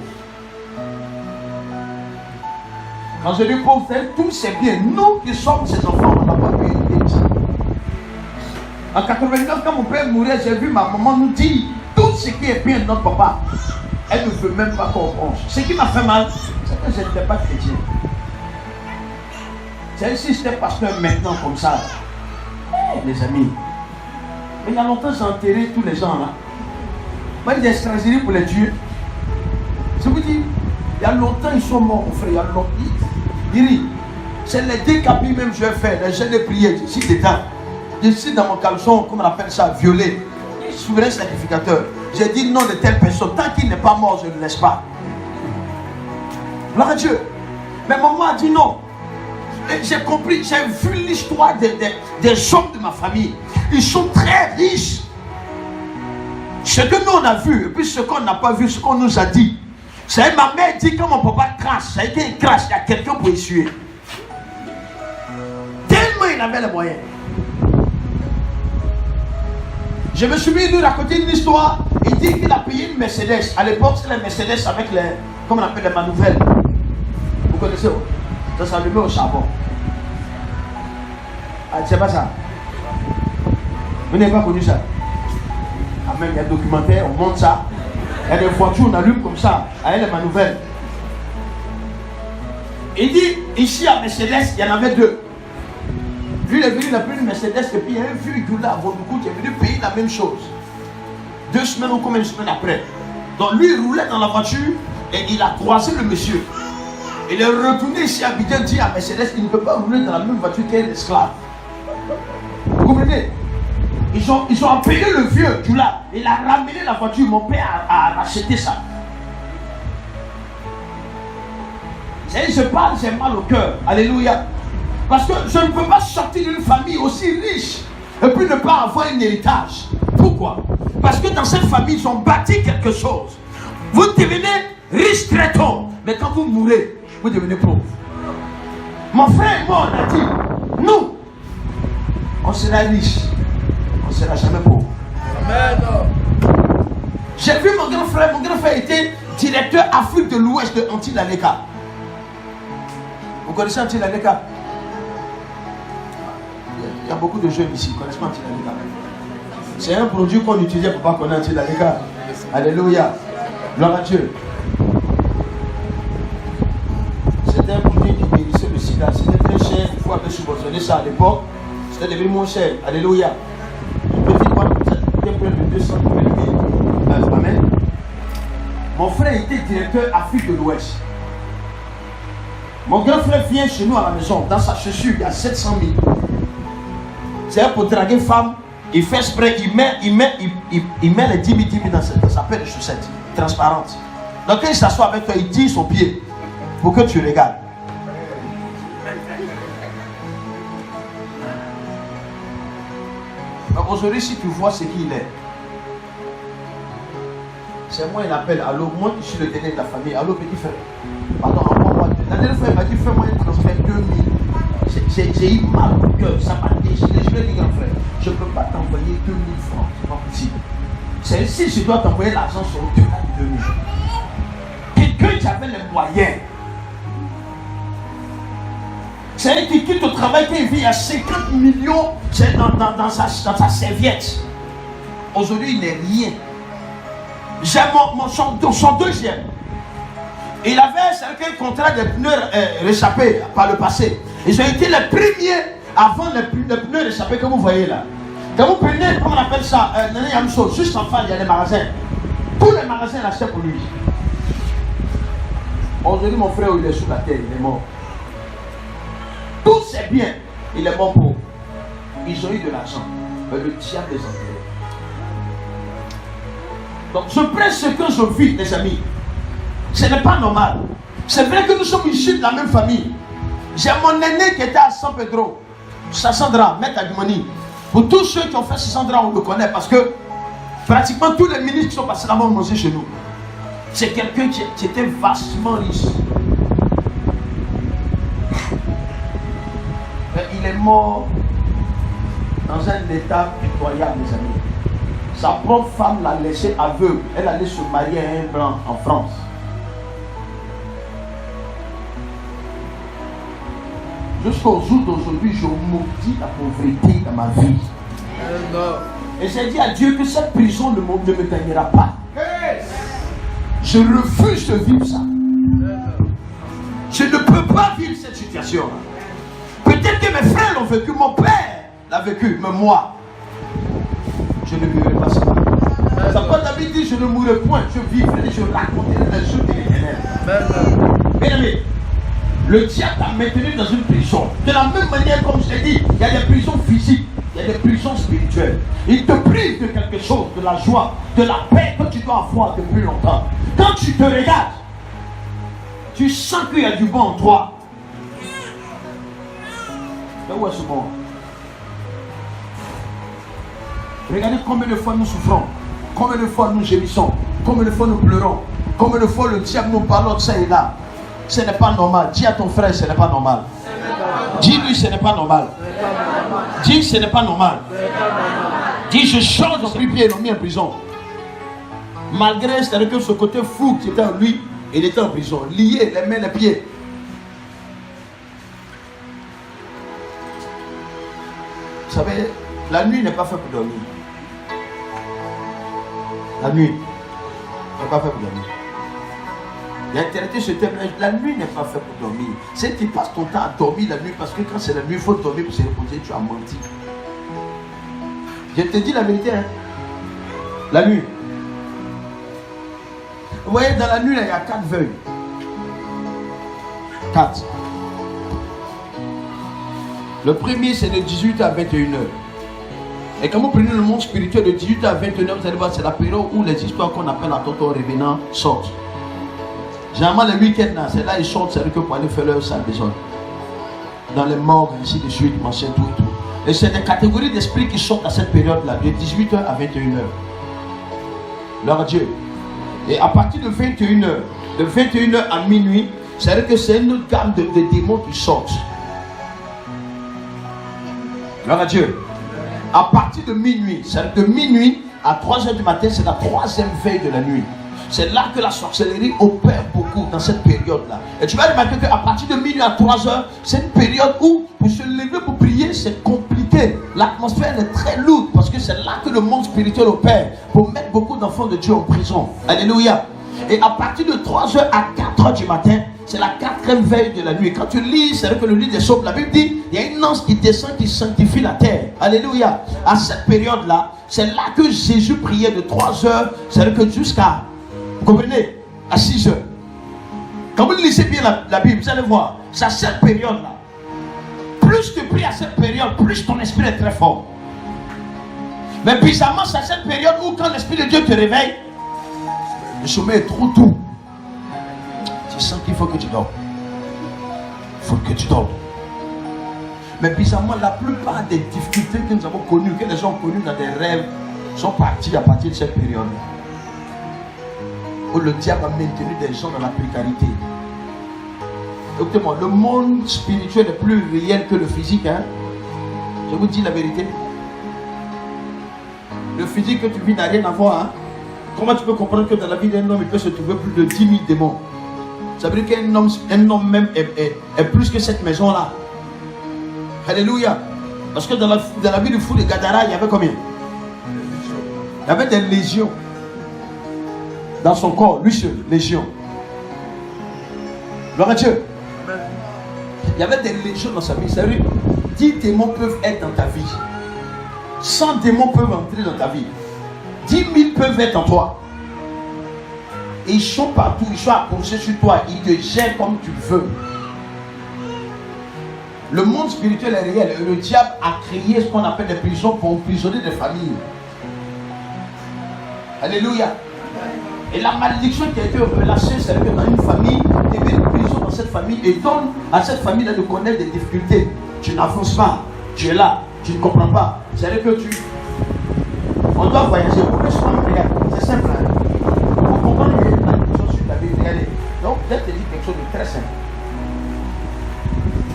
C: Quand je dis pauvre, c'est tout c'est bien. Nous qui sommes ses enfants, on n'a pas pu aider ça. En 89, quand mon père mourait, j'ai vu ma maman nous dire tout ce qui est bien de notre papa. Elle ne veut même pas qu'on pense. Ce qui m'a fait mal, c'est que je n'étais pas chrétien. C'est si j'étais pasteur maintenant comme ça. Les amis. Mais il y a longtemps, j'ai enterré tous les gens là. Moi, j'ai extraséré pour les tuer. Je vous dis, il y a longtemps, ils sont morts, mon frère. Il y a longtemps. C'est les décapis même je vais faire. Les jeunes de prière, je suis dedans. Je suis dans mon caleçon, comme on appelle ça, violet. Souverain sacrificateur. J'ai dit non de telle personne. Tant qu'il n'est pas mort, je ne le laisse pas. Gloire à Dieu. Mais maman a dit non. J'ai compris, j'ai vu l'histoire des hommes de ma famille. Ils sont très riches. Ce que nous on a vu, et puis ce qu'on n'a pas vu, ce qu'on nous a dit. C'est ma mère dit quand mon papa crache, c'est qu'il crache, il y a quelqu'un pour essuyer. Tellement il avait les moyens. Je me suis mis lui raconter une histoire. Il dit qu'il a payé une Mercedes. À l'époque, c'était les Mercedes avec les, comment on appelle les manivelles. Vous connaissez? Ça s'allumait au charbon. Ah, c'est pas ça. Vous n'avez pas connu ça? Ah, même il y a un documentaire, on monte ça. Il y a des voitures, on allume comme ça, avec les manivelles. Il dit, ici à Mercedes, il y en avait deux. Lui, il est venu, il a pris une Mercedes, et puis il y a un vieux Goula à Vodoukou qui est venu payer la même chose. 2 semaines ou combien de semaines après. Donc lui, il roulait dans la voiture, et il a croisé le monsieur. Il est retourné ici à Abidjan, dit à Mercedes, il ne peut pas rouler dans la même voiture qu'un esclave. Vous comprenez? Ils ont appelé le vieux Goula. Il a ramené la voiture, mon père a racheté ça. Et je parle, j'ai mal au cœur. Alléluia. Parce que je ne peux pas sortir d'une famille aussi riche et puis ne pas avoir un héritage. Pourquoi? Parce que dans cette famille, ils ont bâti quelque chose. Vous devenez riche très tôt, mais quand vous mourrez, vous devenez pauvre. Mon frère et moi, on a dit, nous, on sera riche, on ne sera jamais pauvre. Amen. J'ai vu mon grand frère était directeur Afrique de l'Ouest de Antilaleka. Vous connaissez Antilaleka? Il y a beaucoup de jeunes ici qui ne connaissent pas Antilaleka. C'est un produit qu'on utilisait pour ne pas connaître Antilaleka. Alléluia. Gloire à Dieu. C'était un produit qui guérissait le sida. C'était très cher. Il faut avoir subventionné ça à l'époque. C'était devenu moins cher. Alléluia. Une petite boîte comme ça, qui coûtait près de 200 000. Amen. Mon frère était directeur Afrique de l'Ouest. Mon grand frère vient chez nous à la maison. Dans sa chaussure, il y a 700 000. C'est pour draguer femme. Il fait spray, il met les 10 000 dans sa paire de chaussettes transparente. Donc quand il s'assoit avec toi, il tire son pied pour que tu regardes. Donc aujourd'hui, si tu vois ce qu'il est, c'est moi, il appelle. Allô, moi je suis le dernier de la famille. Allô, petit frère. Pardon, envoie-moi. La dernière fois, il m'a dit fais-moi un transfert 2000. J'ai eu mal au cœur, ça m'a déchiré. Je lui ai dit, grand frère, je ne peux pas t'envoyer 2000 francs, c'est pas possible. C'est si je dois t'envoyer l'argent sur au-delà de 2000. Quelqu'un qui avait les moyens. C'est un qui quitte au travail, qui vit à 50 millions dans sa serviette. Aujourd'hui, il n'est rien. J'ai son deuxième. Il avait un contrat de pneus réchappés par le passé. Ils ont été les premiers avant les pneus réchappés que vous voyez là. Quand vous prenez, comment on appelle ça, juste en face, il y a des magasins. Tous les magasins l'achètent pour lui. Aujourd'hui, mon frère, il est sous la terre, il est mort. Tous ses biens, il est mort pour. Ils ont eu de l'argent, mais le diable les a enterrés. Donc, je prends ce que je vis, les amis. Ce n'est pas normal. C'est vrai que nous sommes issus de la même famille. J'ai mon aîné qui était à San Pedro, Sassandra, Maître Agumani. Pour tous ceux qui ont fait Sassandra, on le connaît parce que pratiquement tous les ministres qui sont passés là-bas ont mangé chez nous. C'est quelqu'un qui était vastement riche. Mais il est mort dans un état pitoyable, mes amis. Sa propre femme l'a laissé aveugle. Elle allait se marier à un blanc en France. Jusqu'au jour d'aujourd'hui, je maudis la pauvreté dans ma vie. Et j'ai dit à Dieu que cette prison ne me gagnera pas. Je refuse de vivre ça. Je ne peux pas vivre cette situation. Peut-être que mes frères l'ont vécu, mon père l'a vécu, mais moi, je ne vivrai pas ça. Ça peut David dit, je ne mourrai point, je vivrai et je raconterai les choses de l'Éternel. Bien aimé, le diable t'a maintenu dans une prison. De la même manière, comme je l'ai dit, il y a des prisons physiques, il y a des prisons spirituelles. Il te prive de quelque chose, de la joie, de la paix que tu dois avoir depuis longtemps. Quand tu te regardes, tu sens qu'il y a du bon en toi. Mais où est ce bon? Regardez combien de fois nous souffrons, combien de fois nous gémissons, combien de fois nous pleurons, combien de fois le diable nous parle de ça et là. Ce n'est pas normal. Dis à ton frère, ce n'est pas normal. Dis-lui, ce n'est pas normal. Dis, ce n'est pas normal. Dis, je change de pied, ils l'ont mis en prison. Malgré, c'est-à-dire que ce côté fou qui était en lui, il était en prison, lié, les mains, les pieds. Vous savez, la nuit n'est pas faite pour dormir. La nuit n'est pas faite pour dormir. Il y a interdit ce terme. La nuit n'est pas faite pour dormir. C'est que tu passes ton temps à dormir la nuit parce que quand c'est la nuit, il faut dormir pour se reposer. Tu as menti. Je te dis la vérité. Hein? La nuit. Vous voyez, dans la nuit, là, il y a 4 feuilles. 4. Le premier, c'est de 18h à 21h. Et quand vous prenez le monde spirituel de 18h à 21h, vous allez voir, c'est la période où les histoires qu'on appelle à tonton revenant sortent. Généralement, le week-end, c'est là ils sortent, c'est que pour aller faire leur sale besoin. Dans les morgues, ainsi de suite, machin, tout et tout. Et c'est des catégories d'esprits qui sortent à cette période-là, de 18h à 21h. Leur Dieu. Et à partir de 21h, de 21h à minuit, c'est-à-dire que c'est une autre gamme de démons qui sortent. Leur Dieu. À partir de minuit, c'est-à-dire de minuit à 3h du matin, c'est la 3e veille de la nuit. C'est là que la sorcellerie opère beaucoup dans cette période-là. Et tu vas remarquer qu'à partir de minuit à 3h, c'est une période où pour se lever pour prier, c'est compliqué. L'atmosphère est très lourde parce que c'est là que le monde spirituel opère pour mettre beaucoup d'enfants de Dieu en prison. Alléluia. Et à partir de 3h à 4h du matin, c'est la 4e veille de la nuit. Quand tu lis, c'est vrai que le livre des Psaumes, la Bible dit, il y a une ange qui descend, qui sanctifie la terre. Alléluia. À cette période-là, c'est là que Jésus priait de 3h, c'est vrai que jusqu'à, vous comprenez, à 6h. Quand vous lisez bien la Bible, vous allez voir, c'est à cette période-là. Plus tu pries à cette période, plus ton esprit est très fort. Mais bizarrement, c'est à cette période où quand l'Esprit de Dieu te réveille, le sommeil est trop doux. Tu sens qu'il faut que tu dors. Il faut que tu dors. Mais bizarrement, la plupart des difficultés que nous avons connues, que les gens ont connues dans des rêves, sont parties à partir de cette période. Où le diable a maintenu des gens dans la précarité. Écoutez-moi, le monde spirituel est plus réel que le physique. Hein? Je vous dis la vérité. Le physique que tu vis n'a rien à voir. Hein? Comment tu peux comprendre que dans la vie d'un homme, il peut se trouver plus de 10 000 démons? Ça veut dire qu'un homme même est plus que cette maison-là. Alléluia. Parce que dans la vie du fou de Gadara, il y avait combien? Il y avait des légions. dans son corps, lui seul, légion. Gloire à Dieu. Il y avait des légions dans sa vie. Ça veut dire 10 démons peuvent être dans ta vie. 100 démons peuvent entrer dans ta vie. 10 000 peuvent être en toi. Et ils sont partout, ils sont apposés sur toi. Ils te gèrent comme tu veux. Le monde spirituel est réel. Le diable a créé ce qu'on appelle des prisons pour emprisonner des familles. Alléluia. Et la malédiction qui a été relâchée, c'est que dans une famille, il y avait une prison dans cette famille et donne à cette famille de connaître des difficultés. Tu n'avances pas, tu es là, tu ne comprends pas. C'est-à-dire que on doit voyager. C'est simple. Hein? Pour comprendre qu'il y a une malédiction sur ta vie, regardez. Donc, je vais te dire quelque chose de très simple.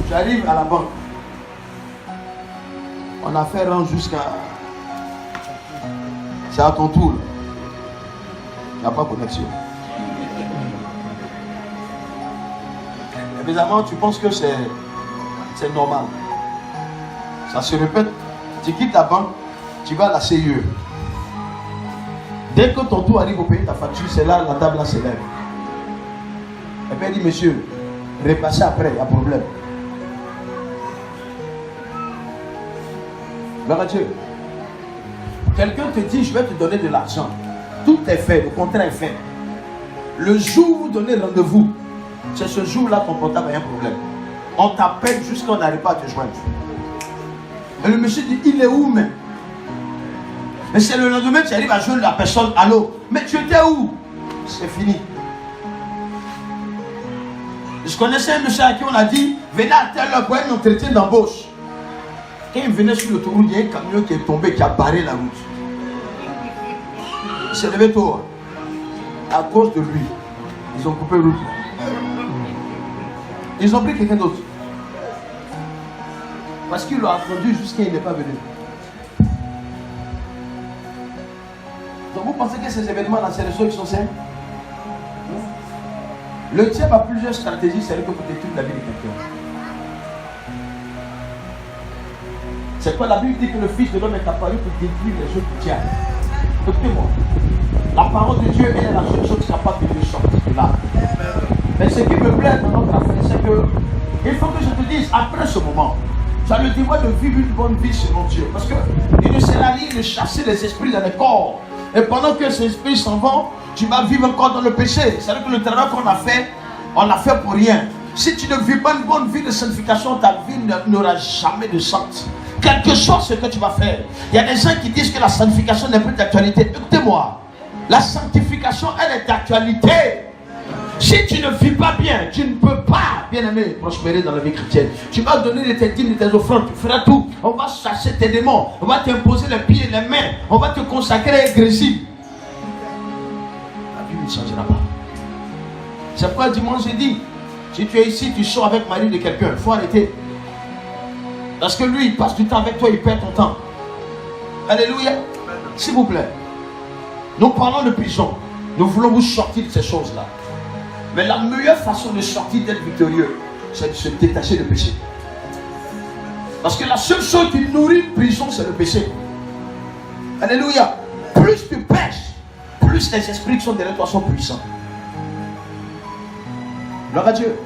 C: J'arrive à la banque. On a fait rang jusqu'à. C'est à ton tour. Il n'y a pas de connexion. Évidemment, tu penses que c'est normal. Ça se répète. Tu quittes la banque, tu vas à la CIE. Dès que ton tour arrive au pays, ta facture, c'est là, la table là s'élève. Et puis elle dit, monsieur, repassez après, il y a problème. Gloire à Dieu. Quelqu'un te dit, je vais te donner de l'argent. Tout est fait, le contrat est fait. Le jour où vous donnez rendez-vous, c'est ce jour-là ton portable a un problème. On t'appelle jusqu'à qu'on n'arrive pas à te joindre. Et le monsieur dit, il est où même? Mais c'est le lendemain que tu arrives à joindre la personne, allô? Mais tu étais où? C'est fini. Je connaissais un monsieur à qui on a dit, venez à telle heure pour un entretien d'embauche. Quand il venait sur l'autoroute, il y a un camion qui est tombé, qui a barré la route. Il s'est levé tôt. À cause de lui, ils ont coupé route. Ils ont pris quelqu'un d'autre. Parce qu'il l'a attendu jusqu'à il n'est pas venu. Donc vous pensez que ces événements-là, c'est les choses qui sont simples? Le diable a plusieurs stratégies, c'est pour détruire la vie de quelqu'un. C'est quoi la Bible dit que le Fils de l'homme est apparu pour détruire les œuvres du diable. Écoutez-moi. La parole de Dieu est la seule chose capable de nous sortir de là. Mais ce qui me plaît dans notre affaire, c'est que il faut que je te dise, après ce moment, tu as le devoir de vivre une bonne vie selon Dieu. Parce qu'il ne sert à rien de chasser les esprits dans les corps. Et pendant que ces esprits s'en vont, tu vas vivre encore dans le péché. C'est-à-dire que le travail qu'on a fait, on l'a fait pour rien. Si tu ne vis pas une bonne vie de sanctification, ta vie n'aura jamais de sens. Quelque chose ce que tu vas faire. Il y a des gens qui disent que la sanctification n'est plus d'actualité. Écoutez-moi. La sanctification, elle est d'actualité. Si tu ne vis pas bien, tu ne peux pas, bien aimé, prospérer dans la vie chrétienne. Tu vas donner tes dîmes, tes offrandes, tu feras tout. On va chasser tes démons. On va t'imposer les pieds et les mains. On va te consacrer agressif. La vie ne changera pas. C'est pourquoi dimanche j'ai dit, si tu es ici, tu sors avec mari de quelqu'un, il faut arrêter. Parce que lui, il passe du temps avec toi, il perd ton temps. Alléluia. S'il vous plaît. Nous parlons de prison. Nous voulons vous sortir de ces choses-là. Mais la meilleure façon de sortir d'être victorieux, c'est de se détacher du péché. Parce que la seule chose qui nourrit une prison, c'est le péché. Alléluia. Plus tu pêches, plus les esprits qui sont derrière toi sont puissants. Gloire à Dieu.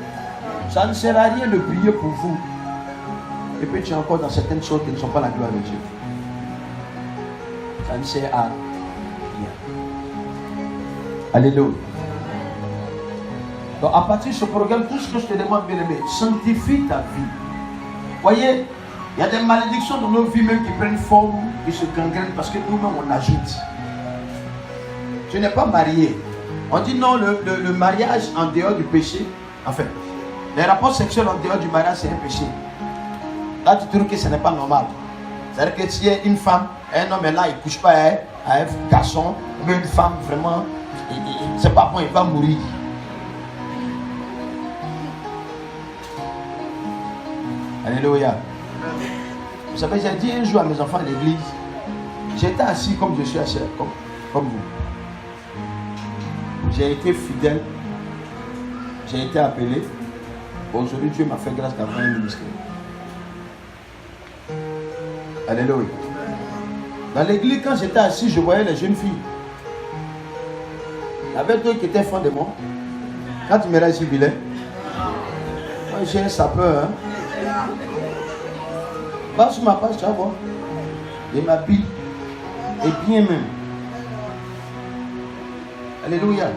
C: Ça ne sert à rien de prier pour vous. Et puis tu es encore dans certaines choses qui ne sont pas la gloire de Dieu. Ça ne sert à rien. Alléluia. Donc à partir de ce programme, tout ce que je te demande, bien aimé, sanctifie ta vie. Voyez, il y a des malédictions dans nos vies même qui prennent forme, qui se gangrènent parce que nous-mêmes on ajoute. Tu n'es pas marié. On dit non, le mariage en dehors du péché, enfin, les rapports sexuels en dehors du mariage c'est un péché. Là tu trouves que ce n'est pas normal. C'est-à-dire que si une femme, un homme est là, il ne couche pas à un garçon, mais une femme vraiment, c'est pas bon, il va mourir. Alléluia. Vous savez, j'ai dit un jour à mes enfants à l'église, j'étais assis comme je suis assis, comme vous. J'ai été fidèle, j'ai été appelé. Aujourd'hui, Dieu m'a fait grâce d'avoir un ministère. Alléluia. Dans l'église, quand j'étais assis, je voyais les jeunes filles. Il y avait deux qui étaient fans de moi. Quand tu me rends jubilé, moi j'ai un sapeur. Hein. Va sur ma page, tu vas voir. Il m'habille. Et bien même. Alléluia.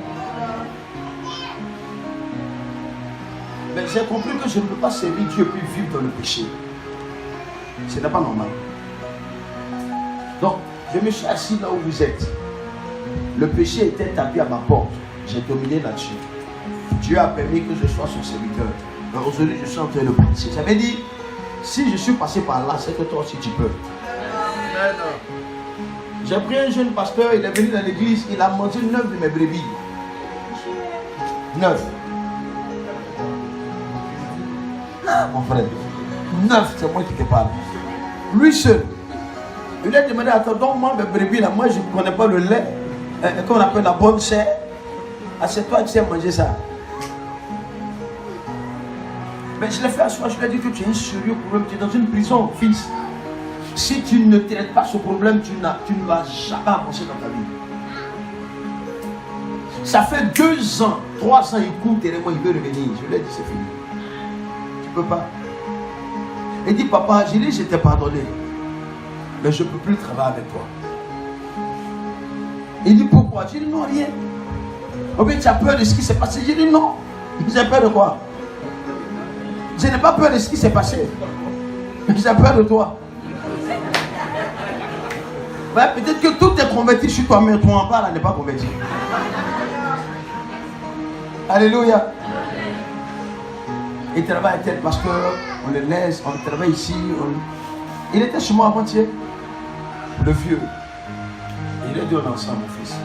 C: Mais j'ai compris que je ne peux pas servir Dieu et puis vivre dans le péché. Ce n'est pas normal. Donc, je me suis assis là où vous êtes. Le péché était tapé à ma porte. J'ai dominé là-dessus. Dieu a permis que je sois son serviteur. Mais aujourd'hui, je suis en train de penser. J'avais dit, si je suis passé par là, c'est que toi aussi tu peux. J'ai pris un jeune pasteur, il est venu dans l'église, il a mangé 9 de mes brebis. 9. Mon frère, 9, c'est moi qui te parle. Lui seul. Il a demandé, attends, donc moi, mes brebis, là, moi je ne connais pas le lait, qu'on appelle la bonne chair. Ah, c'est toi qui sais manger ça. Mais je l'ai fait asseoir, je lui ai dit que tu as un sérieux problème, tu es dans une prison, fils. Si tu ne traites pas ce problème, tu ne vas jamais avancer dans ta vie. Ça fait 2 ans, 3 ans, il court derrière moi, il veut revenir. Je lui ai dit, c'est fini. Tu ne peux pas. Il dit, papa, j'ai dit, je t'ai pardonné. Mais je ne peux plus travailler avec toi. Il dit, pourquoi? J'ai dit, non, rien. Oh bien, tu as peur de ce qui s'est passé? J'ai dit, non. J'ai peur de quoi? Je n'ai pas peur de ce qui s'est passé. J'ai peur de toi. Ouais, peut-être que tout est converti sur toi, mais toi en bas, là, n'est pas converti. Alléluia. Il travaille avec tel pasteur, on le laisse, on travaille ici. Il était chez moi avant-hier, le vieux. Il est dit, on est ensemble, mon fils.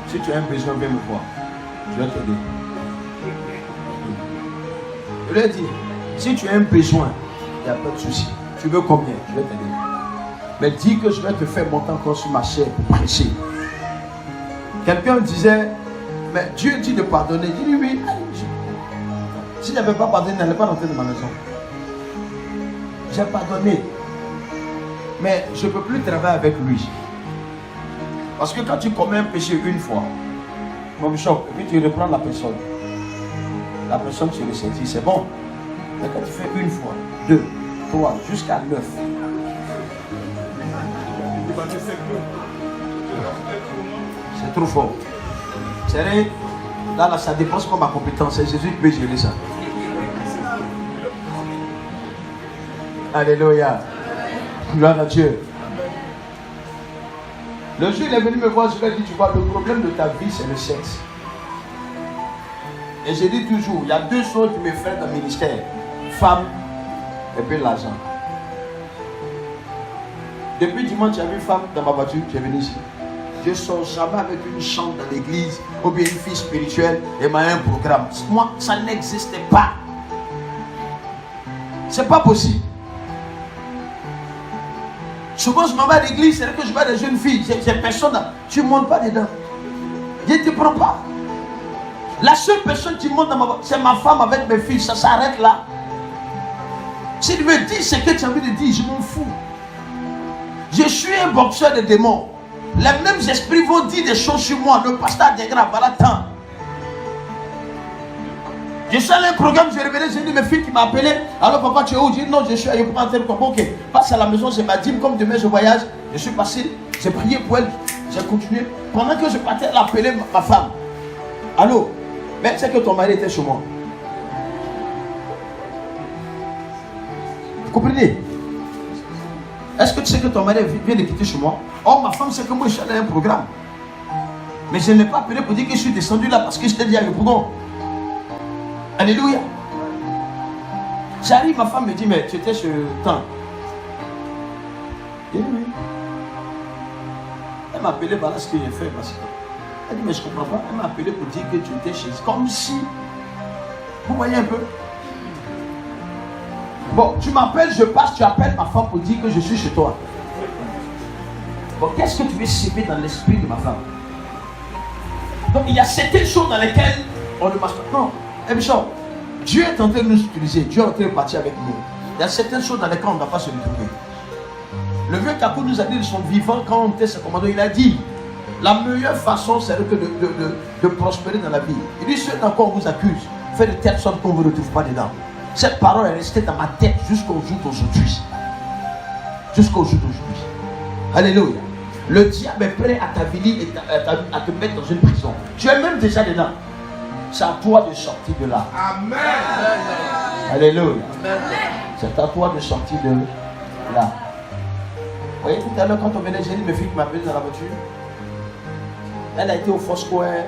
C: Si tu as un besoin, viens me voir. Je vais t'aider. Je lui ai dit, si tu as un besoin, il n'y a pas de souci. Tu veux combien? Je vais t'aider. Mais dis que je vais te faire monter encore sur ma chair pour prêcher. Quelqu'un disait, mais Dieu dit de pardonner. Il dit oui. Si je n'avais pas pardonné, il n'allait pas rentrer dans ma maison. J'ai pardonné. Mais je ne peux plus travailler avec lui. Parce que quand tu commets un péché une fois, mon bishop, et puis tu reprends la personne se ressaisit, c'est bon. Mais quand tu fais une fois, 2, 3, jusqu'à 9, c'est trop fort. C'est vrai, là, ça dépense pas ma compétence. C'est Jésus qui peut gérer ça. Alléluia. Gloire à Dieu. Le jour il est venu me voir, je lui ai dit, tu vois, le problème de ta vie, c'est le sexe. Et je dis toujours, il y a 2 choses qui me freinent dans le ministère. Femme et puis l'argent. Depuis dimanche, j'ai vu une femme dans ma voiture qui est venue ici. Je ne sors jamais avec une chambre dans l'église ou bien une fille spirituelle et m'a un programme. Moi, ça n'existait pas. C'est pas possible. Souvent, je m'en vais à l'église, c'est là que je vois des jeunes filles. J'ai personne. Tu ne montes pas dedans. Je ne te prends pas. La seule personne qui monte dans ma voiture, c'est ma femme avec mes filles. Ça s'arrête là. Si tu me dis ce que tu as envie de dire, je m'en fous. Je suis un boxeur de démons. Les mêmes esprits vont dire des choses sur moi. Le pasteur dégrave, voilà tant. Je suis allé à un programme, j'ai révélé, j'ai dit mes filles qui m'ont appelé. Alors papa, tu es où? J'ai dit non, je suis à Yopouan tel comme ok. Passe à la maison, c'est ma dîme, comme demain je voyage. Je suis passé, j'ai prié pour elle, j'ai continué. Pendant que je partais, elle a appelé ma femme. Allô? Mais c'est que ton mari était chez moi. Vous comprenez? Est-ce que tu sais que ton mari vient de quitter chez moi? Oh, ma femme sait que moi je suis allé à un programme. Mais je ne l'ai pas appelé pour dire que je suis descendu là parce que je t'ai dit à Yopouan. Alléluia. J'arrive, ma femme me dit, mais tu étais chez Tant. J'ai dit oui. Elle m'a appelé, voilà ce que j'ai fait. Parce que... Elle dit, mais je ne comprends pas. Elle m'a appelé pour dire que tu étais chez... Comme si... Vous voyez un peu? Bon, tu m'appelles, je passe, tu appelles ma femme pour dire que je suis chez toi. Bon, qu'est-ce que tu veux séparer dans l'esprit de ma femme? Donc, il y a certaines choses dans lesquelles on ne marche pas. Non. Eh bien, Dieu est en train de nous utiliser. Dieu est en train de partir avec nous. Il y a certaines choses dans lesquelles on ne va pas se retrouver. Le vieux Kakou nous a dit de son vivant quand on était ses commandants. Il a dit, La meilleure façon, c'est de prospérer dans la vie. Il dit, ceux dans quoi on vous accuse, faites de telle sorte qu'on ne vous retrouve pas dedans. Cette parole est restée dans ma tête jusqu'au jour d'aujourd'hui. Jusqu'au jour d'aujourd'hui. Alléluia. Le diable est prêt à t'avilir et à te mettre dans une prison. Tu es même déjà dedans. C'est à toi de sortir de là.
D: Amen.
C: Alléluia. C'est à toi de sortir de là. Vous voyez, tout à l'heure, quand on venait, j'ai dit, mes filles qui m'appelaient dans la voiture. Elle a été au Foursquare.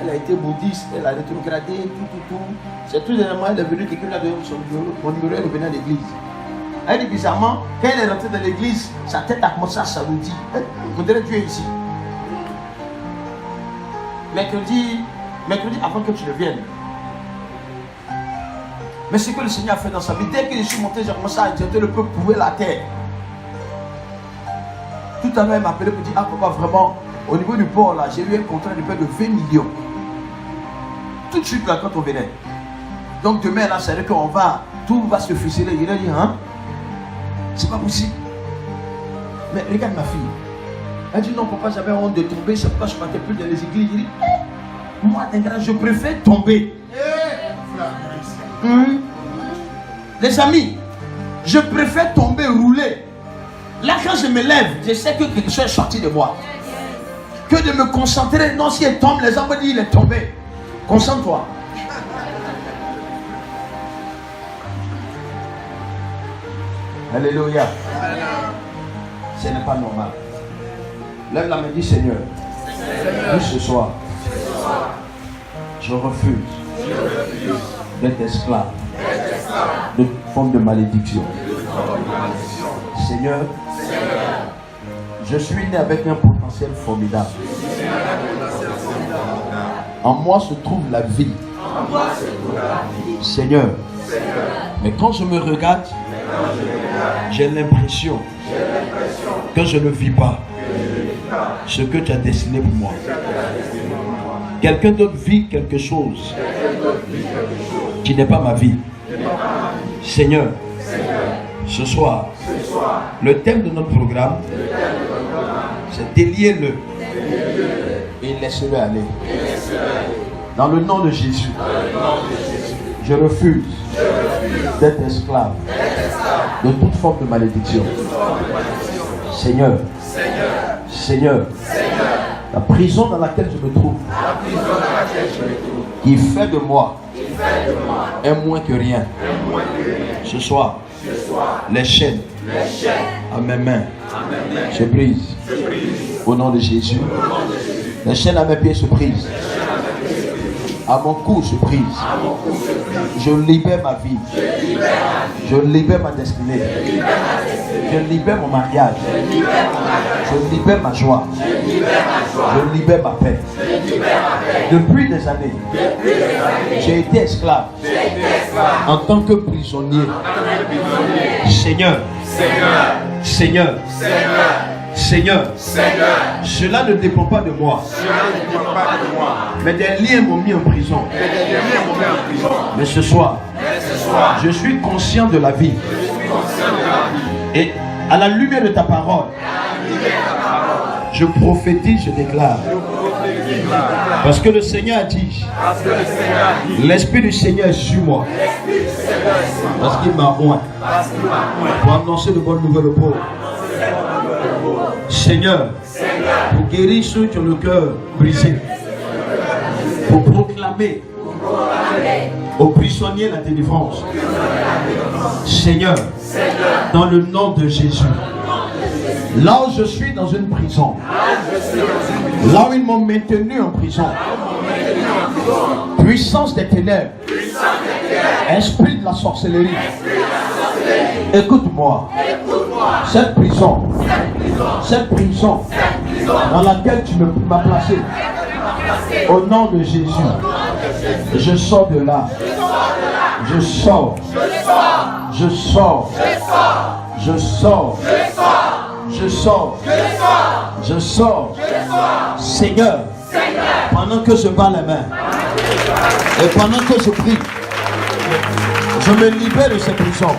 C: Elle a été bouddhiste. Elle a rétrogradé, tout. C'est tout dernièrement, elle est venue, quelqu'un lui a donné son numéro. Mon numéro, elle est venue à l'église. Elle dit bizarrement, quand elle est rentrée dans l'église, sa tête a commencé à s'alourdir. On dirait Dieu est ici. Mercredi, avant que tu ne viennes. Mais ce que le Seigneur a fait dans sa vie, dès que je suis monté, j'ai commencé à exercer le peuple pour la terre. Tout à l'heure, elle m'a appelé pour dire, ah papa, vraiment, au niveau du port là, j'ai eu un contrat de près de 20 millions. Tout de suite là, quand on venait. Donc demain là, c'est vrai qu'on va, tout va se ficeler. Il a dit, hein, c'est pas possible. Mais regarde ma fille. Elle dit, non papa, j'avais honte de tomber, c'est pourquoi je ne partais plus dans les églises. Il dit, moi, je préfère tomber. Les amis, je préfère tomber, rouler. Là, quand je me lève, je sais que quelque chose est sorti de moi. Que de me concentrer. Non, si elle tombe, les hommes disent, il est tombé. Concentre-toi. Alléluia. Ce n'est pas normal. Lève la main, dis Seigneur. Dis ce soir, je refuse d'être esclave de forme de malédiction. Seigneur, je suis né avec un potentiel formidable. En moi se trouve la vie. Seigneur, mais quand je me regarde, j'ai l'impression que je ne vis pas ce que tu as destiné pour moi. Quelqu'un d'autre vit quelque chose qui n'est pas ma vie. Seigneur, ce soir, le thème de notre programme, c'est déliez-le et laissez-le aller. Dans le nom de Jésus, je refuse d'être esclave de toute forme de malédiction. Seigneur, la prison dans laquelle je me trouve, qui fait de moi un moins que rien. Ce soir, les chaînes à mes mains se brisent. Au nom de Jésus. Les chaînes à mes pieds se brisent. À mon cou se brise. Je libère ma vie. Je libère ma destinée. Je libère mon mariage. Je libère ma joie. Je libère ma paix. Depuis des années, j'ai été esclave en tant que prisonnier. Seigneur, cela ne dépend pas de moi. Mais des liens m'ont mis en prison. Mais ce soir, je suis conscient de la vie. Et à la lumière de ta parole, je prophétise, je déclare. Parce que le Seigneur a dit, l'Esprit du Seigneur est sur moi. Parce qu'il m'a oint pour annoncer de bonnes nouvelles aux pauvres. Seigneur, pour guérir ceux qui ont le cœur brisé, pour proclamer aux prisonniers la délivrance. Seigneur, dans le nom de Jésus, là où je suis dans une prison, là où ils m'ont maintenu en prison, puissance des ténèbres, esprit de la sorcellerie, écoute-moi. Cette prison dans laquelle tu m'as placé, au nom de Jésus, je sors de là. Je sors. Seigneur, pendant que je bats les mains et pendant que je prie, je me libère de ces prisons.